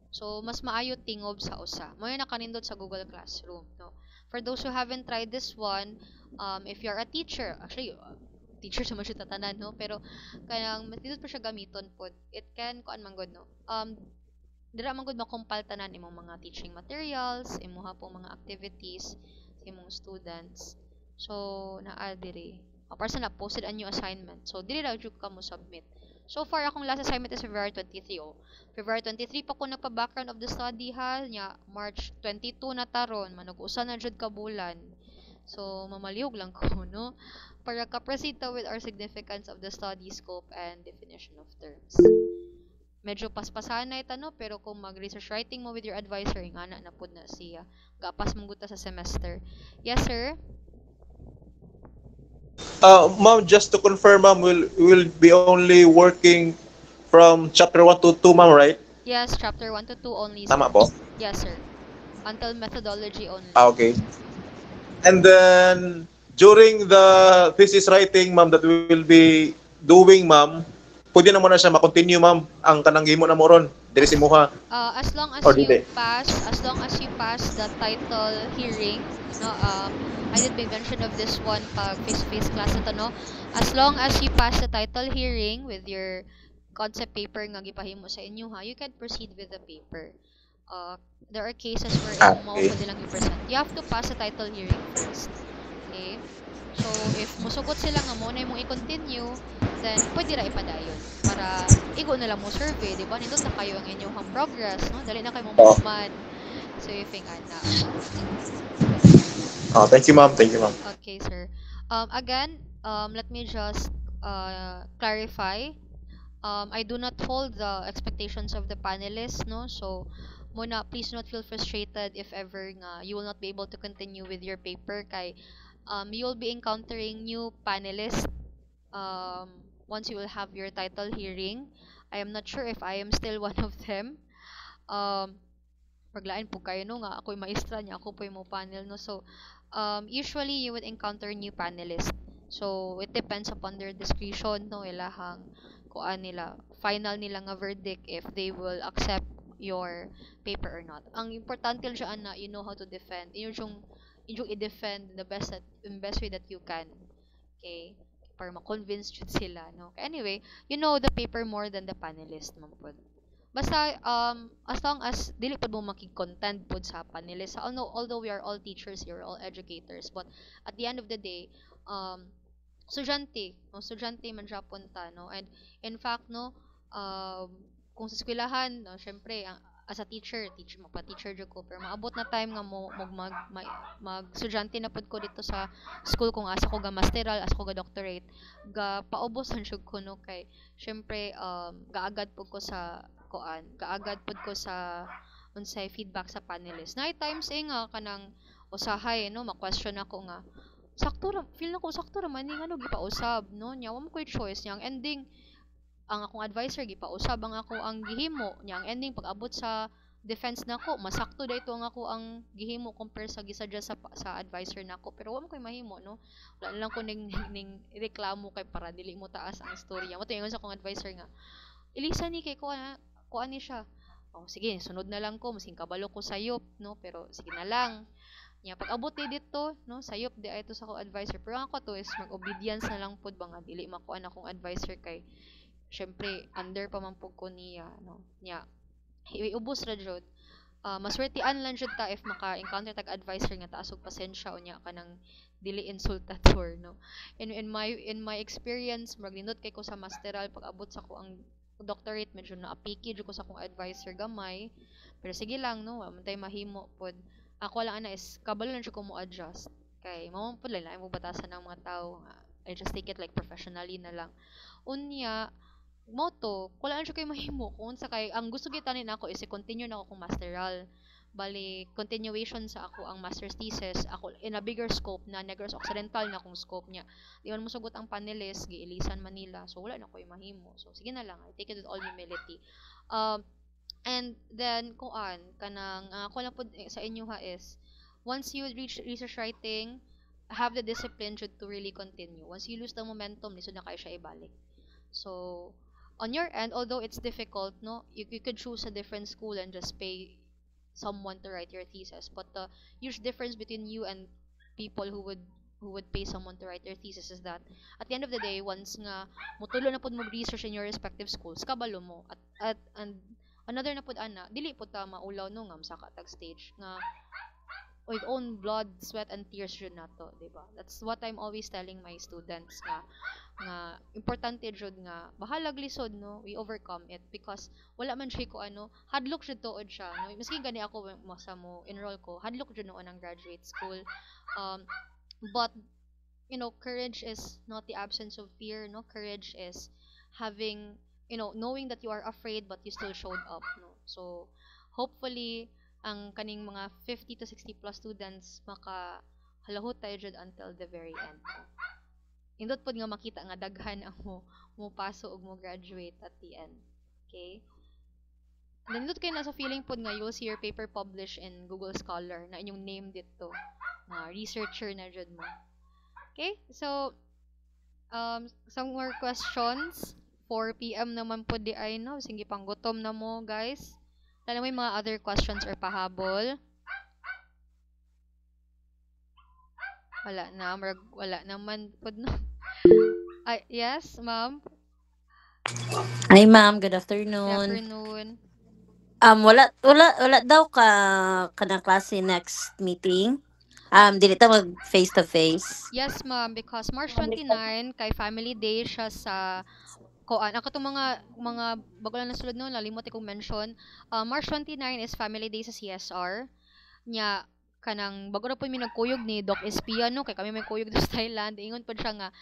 So mas maayo tingob sa usa. Mo na kanindot sa Google Classroom, no. For those who haven't tried this one, if you're a teacher, actually teacher sa man siya tatanan, no, pero kanang matindot pa siya gamiton pod. It can kuan man gud, no. Dira man gud makompile tanan imong mga teaching materials, imuha po mga activities sa imong students. So naa diri. Para sa na posted a new assignment. So diri ra jud ka mo submit. So far akong last assignment is February 23. February 23 pa ko nagpa-background of the study ha, nya March 22 na taron, manug-usa na jud ka bulan. So mamalihog lang ko, no, para ka-proceed ta with our significance of the study scope and definition of terms. Medyo paspasan na ita, no, pero kung mag-research writing mo with your advisor, ingana na pud na siya. Gapas mong guta sa semester. Yes, sir? Ma'am, just to confirm, ma'am, will be only working from chapter 1 to 2, ma'am, right? Yes, chapter 1 to 2 only, sir. Tama po? Yes, sir. Until methodology only. Okay. And then, during the thesis writing, ma'am, that we will be doing, ma'am, pwede na mo na siya makontinue, ma'am, ang kanang gimo na mo ron. Dili si Muha. As long as Or you dili? pass the title hearing, no, I did make mention of this one pag face-to-face class na to, no. As long as you pass the title hearing with your concept paper nga gipahimo sa inyo, ha, you can proceed with the paper. There are cases where mo Okay. pwede lang i-present. You have to pass the title hearing first. Okay? So, if musugot sila nga mo na imong i-continue, then pwede ra ipadayon para igo na lang mo survey, di ba? Nindot na kayo ang inyong progress, no? Dali na kayo Oh. mamuman. So, if ana. Thank you, ma'am. Thank you, ma'am. Okay, sir. Again, let me just clarify. I do not hold the expectations of the panelists, no? So, muna, please not feel frustrated if ever nga you will not be able to continue with your paper kay you will be encountering new panelists once you will have your title hearing. I am not sure if I am still one of them. Paglain po kayo no nga ako'y maestra niya, ako po yung mo panel, no. So usually you would encounter new panelists. So it depends upon their discretion, no, ilahang kuan nila final nila nga verdict if they will accept your paper or not. Ang importante lang siya na you know how to defend. Yung i-defend the best way that you can. Okay? Para ma-convince jud sila, no. Anyway, you know the paper more than the panelist, man pod. Basta as long as dili pud mo makig-contend pud sa panelist. Although we are all teachers here, all educators, but at the end of the day, estudyante man siya punta, no. And in fact, no, kung sa eskwelahan, no, syempre as a teacher magpa-teacher jud ko, pero maabot na time nga mo mag estudyante na pud ko dito sa school kung asa ko ga masteral, asa ko ga doctorate, ga paubos man jud ko, no, kay syempre gaagad pud ko sa unsay feedback sa panelist. Na times nga kanang usahay, no, ma-question ako nga feel nako sakto ra man nga no gipausab, no, nya wa mo koy choice nya ang ending ang akong advisor gipausab ang ako ang gihimo nya ang ending pag abot sa defense nako masakto dayto ang ako ang gihimo compare sa gisadya sa advisor nako, pero wa mo koy mahimo, no. Wala lang ko ning reklamo kay para dili mo taas ang istorya mo. Ingon sa akong advisor nga ilisa ni kay kuan ni siya. Sige, sunod na lang ko, masing kabalo ko sayop, no, pero sige na lang. Nya pag abot ni dito, no, sayop di ay to sa ko advisor. Pero ako to is mag-obedience na lang pud ba nga dili makuan akong advisor kay syempre under pa man pud ko niya, no. Nya iubos ra jud. Maswertian lang jud ta if maka-encounter tag advisor nga taas og pasensya unya kanang dili insultador, no. In my experience, maglindot kay ko sa masteral pag abot sa ko ang doctorate, medyo naapiki jud ko sa akong advisor gamay, pero sige lang, no, wa man tay mahimo pod. Ako lang is kabalo lang jud ko mo adjust kay mao pud lang mo batasan ng mga tao. I just take it like professionally na lang unya moto ko lang jud kay mahimo kung sa kay ang gusto gitanin ako is i-continue na ako kung masteral, bali continuation sa ako ang master's thesis ako in a bigger scope na Negros Occidental na kung scope niya. Di man mo sugot ang panelist giilisan Manila. So wala na koy mahimo. So sige na lang, I take it with all humility. And then kuan kanang ko lang pud sa inyo ha is once you reach research writing, have the discipline to really continue. Once you lose the momentum, lisod na kayo siya ibalik. So on your end, although it's difficult, no, you could choose a different school and just pay someone to write your thesis. But the huge difference between you and people who would pay someone to write their thesis is that at the end of the day, once nga mutulo na pud mo research in your respective schools, kabalo mo at and another na pud ana, dili pud ta maulaw no ngam sa katag stage nga with own blood, sweat, and tears jud nato, diba? That's what I'm always telling my students nga importante jud nga bahalag lisod no, we overcome it because wala man siya ko hadlok jud tuod siya no, maski gani ako sa mo enroll ko hadlok jud noon ang graduate school, but you know, courage is not the absence of fear, no, courage is having, you know, knowing that you are afraid but you still showed up, no. So hopefully ang kaning mga 50 to 60 plus students maka halahot tayo jud until the very end. Indot pod nga makita nga daghan ang mo paso ug mo graduate at the end. Okay? Nindot kayo na sa feeling pod nga you'll see your paper published in Google Scholar na inyong name dito. Nga researcher na jud mo. Okay? So some more questions. 4 PM naman po di ay no. Sige pang gutom na mo, guys. Wala may mga other questions or pahabol? Wala na, wala naman po no. Ay, yes, ma'am. Hi ma'am, good Good afternoon. afternoon. Wala daw kanang klase next meeting. Dili ta mag face to face. Yes, ma'am, because March 29 kay Family Day siya sa koan. Ako itong mga bago lang nasulod noon, lalimot ikong mention. March 29 is Family Day sa CSR. Nya, kanang bago na po may nagkuyog ni Doc Espia, no? Kay kami may kuyog sa Thailand. Ingon po siya nga,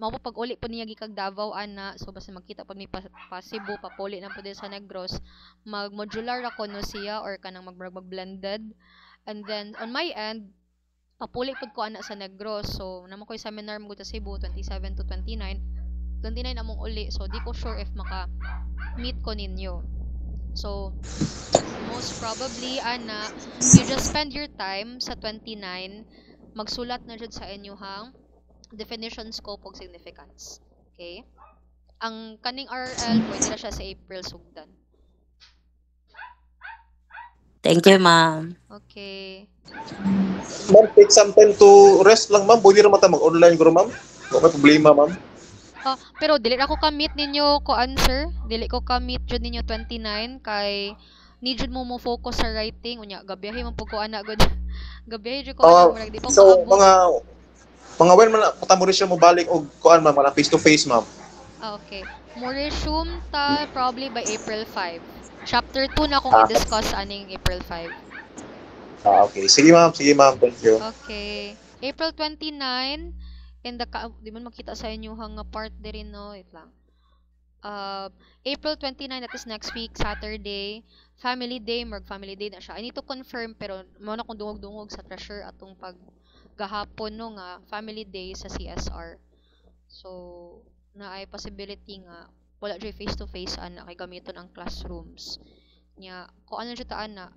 mapapag-uli po niya gikag Davao, ana. So, basta magkita po ni pa Cebu, papuli na po din sa Negros. Mag-modular ako, no, siya, or kanang mag-blended. And then, on my end, papuli po ko ana sa Negros. So, naman ko yung seminar mo sa Cebu, 27 to 29. 29 among uli. So, di ko sure if maka-meet ko ninyo. So, most probably, ana, you just spend your time sa 29, magsulat na dyan sa inyuhang definition, scope, ug significance. Okay? Ang kaning RL, pwede na siya sa April sugdan. Thank you ma'am. Okay. Ma'am, take some time to rest lang, ma'am. Pwede naman tayo mag-online ko, ma'am. Wala problema, ma'am. Pero dili ako ka-meet ninyo ko answer. Dili ko ka-meet jud ninyo 29 kay need jud mo focus sa writing unya gabiyahe man pud ko ana gud. Gabiyahe jud ko ana murag di pa So, kaabot. mga when man patamo rin siya mo balik og kuan ma'am, wala face to face, ma'am. Okay. Mo resume ta probably by April 5. Chapter 2 na akong i-discuss aning April 5. Okay. Sige, ma'am. Thank you. Okay. April 29 in the di man makita sa inyo hang part diri no, wait lang. April 29, that is next week, Saturday. Family Day, Family Day na siya. I need to confirm, pero mo na kung dungog-dungog sa treasure atong paggahapon no nga Family Day sa CSR. So, na ay possibility nga wala jay face to face ana kay gamiton ang classrooms. Nya, kung ano jud ta ana,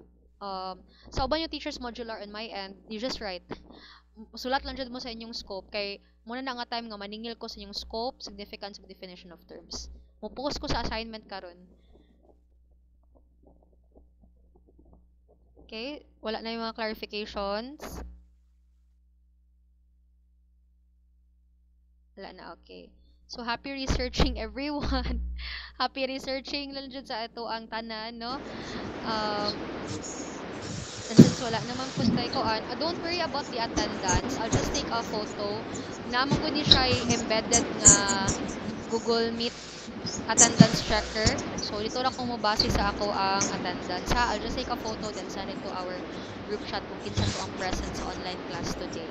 sa uban yung teachers modular on my end, you just write. Sulat lang jud mo sa inyong scope kay muna na nga time nga maningil ko sa inyong scope, significance, ug definition of terms. Mo-post ko sa assignment karon. Okay, wala na yung mga clarifications. Wala na, okay. So, happy researching everyone. Happy researching lang dyan sa ito ang tanan, no? And since wala naman po tayo koan, don't worry about the attendance. I'll just take a photo. Naman ko ni siya embedded nga Google Meet attendance checker. So, dito lang kung mabase sa ako ang attendance. Ha? I'll just take a photo then send it to our group chat kung kinsa to ang present sa online class today.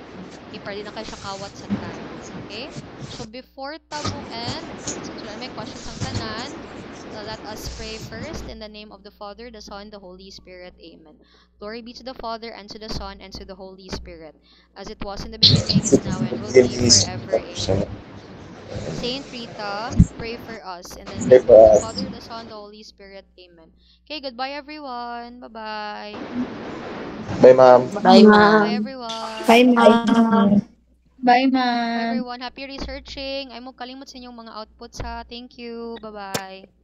Okay, para di na kayo siya kawat sa time. Okay? So, before tamo end, since wala may questions ang tanan, let Let us pray first in the name of the Father, the Son, the Holy Spirit. Amen. Glory be to the Father, and to the Son, and to the Holy Spirit, as it was in the beginning, is now, and will be forever. Amen. Saint Rita, pray for us in the name of the Father, the Son, the Holy Spirit. Amen. Okay, goodbye everyone. Bye-bye. Bye, ma'am. Bye, Bye ma'am. everyone. Bye, ma'am. Bye, Bye ma'am. everyone. Happy researching. Ay mo kalimot sa inyong mga outputs ha. Thank you. Bye-bye.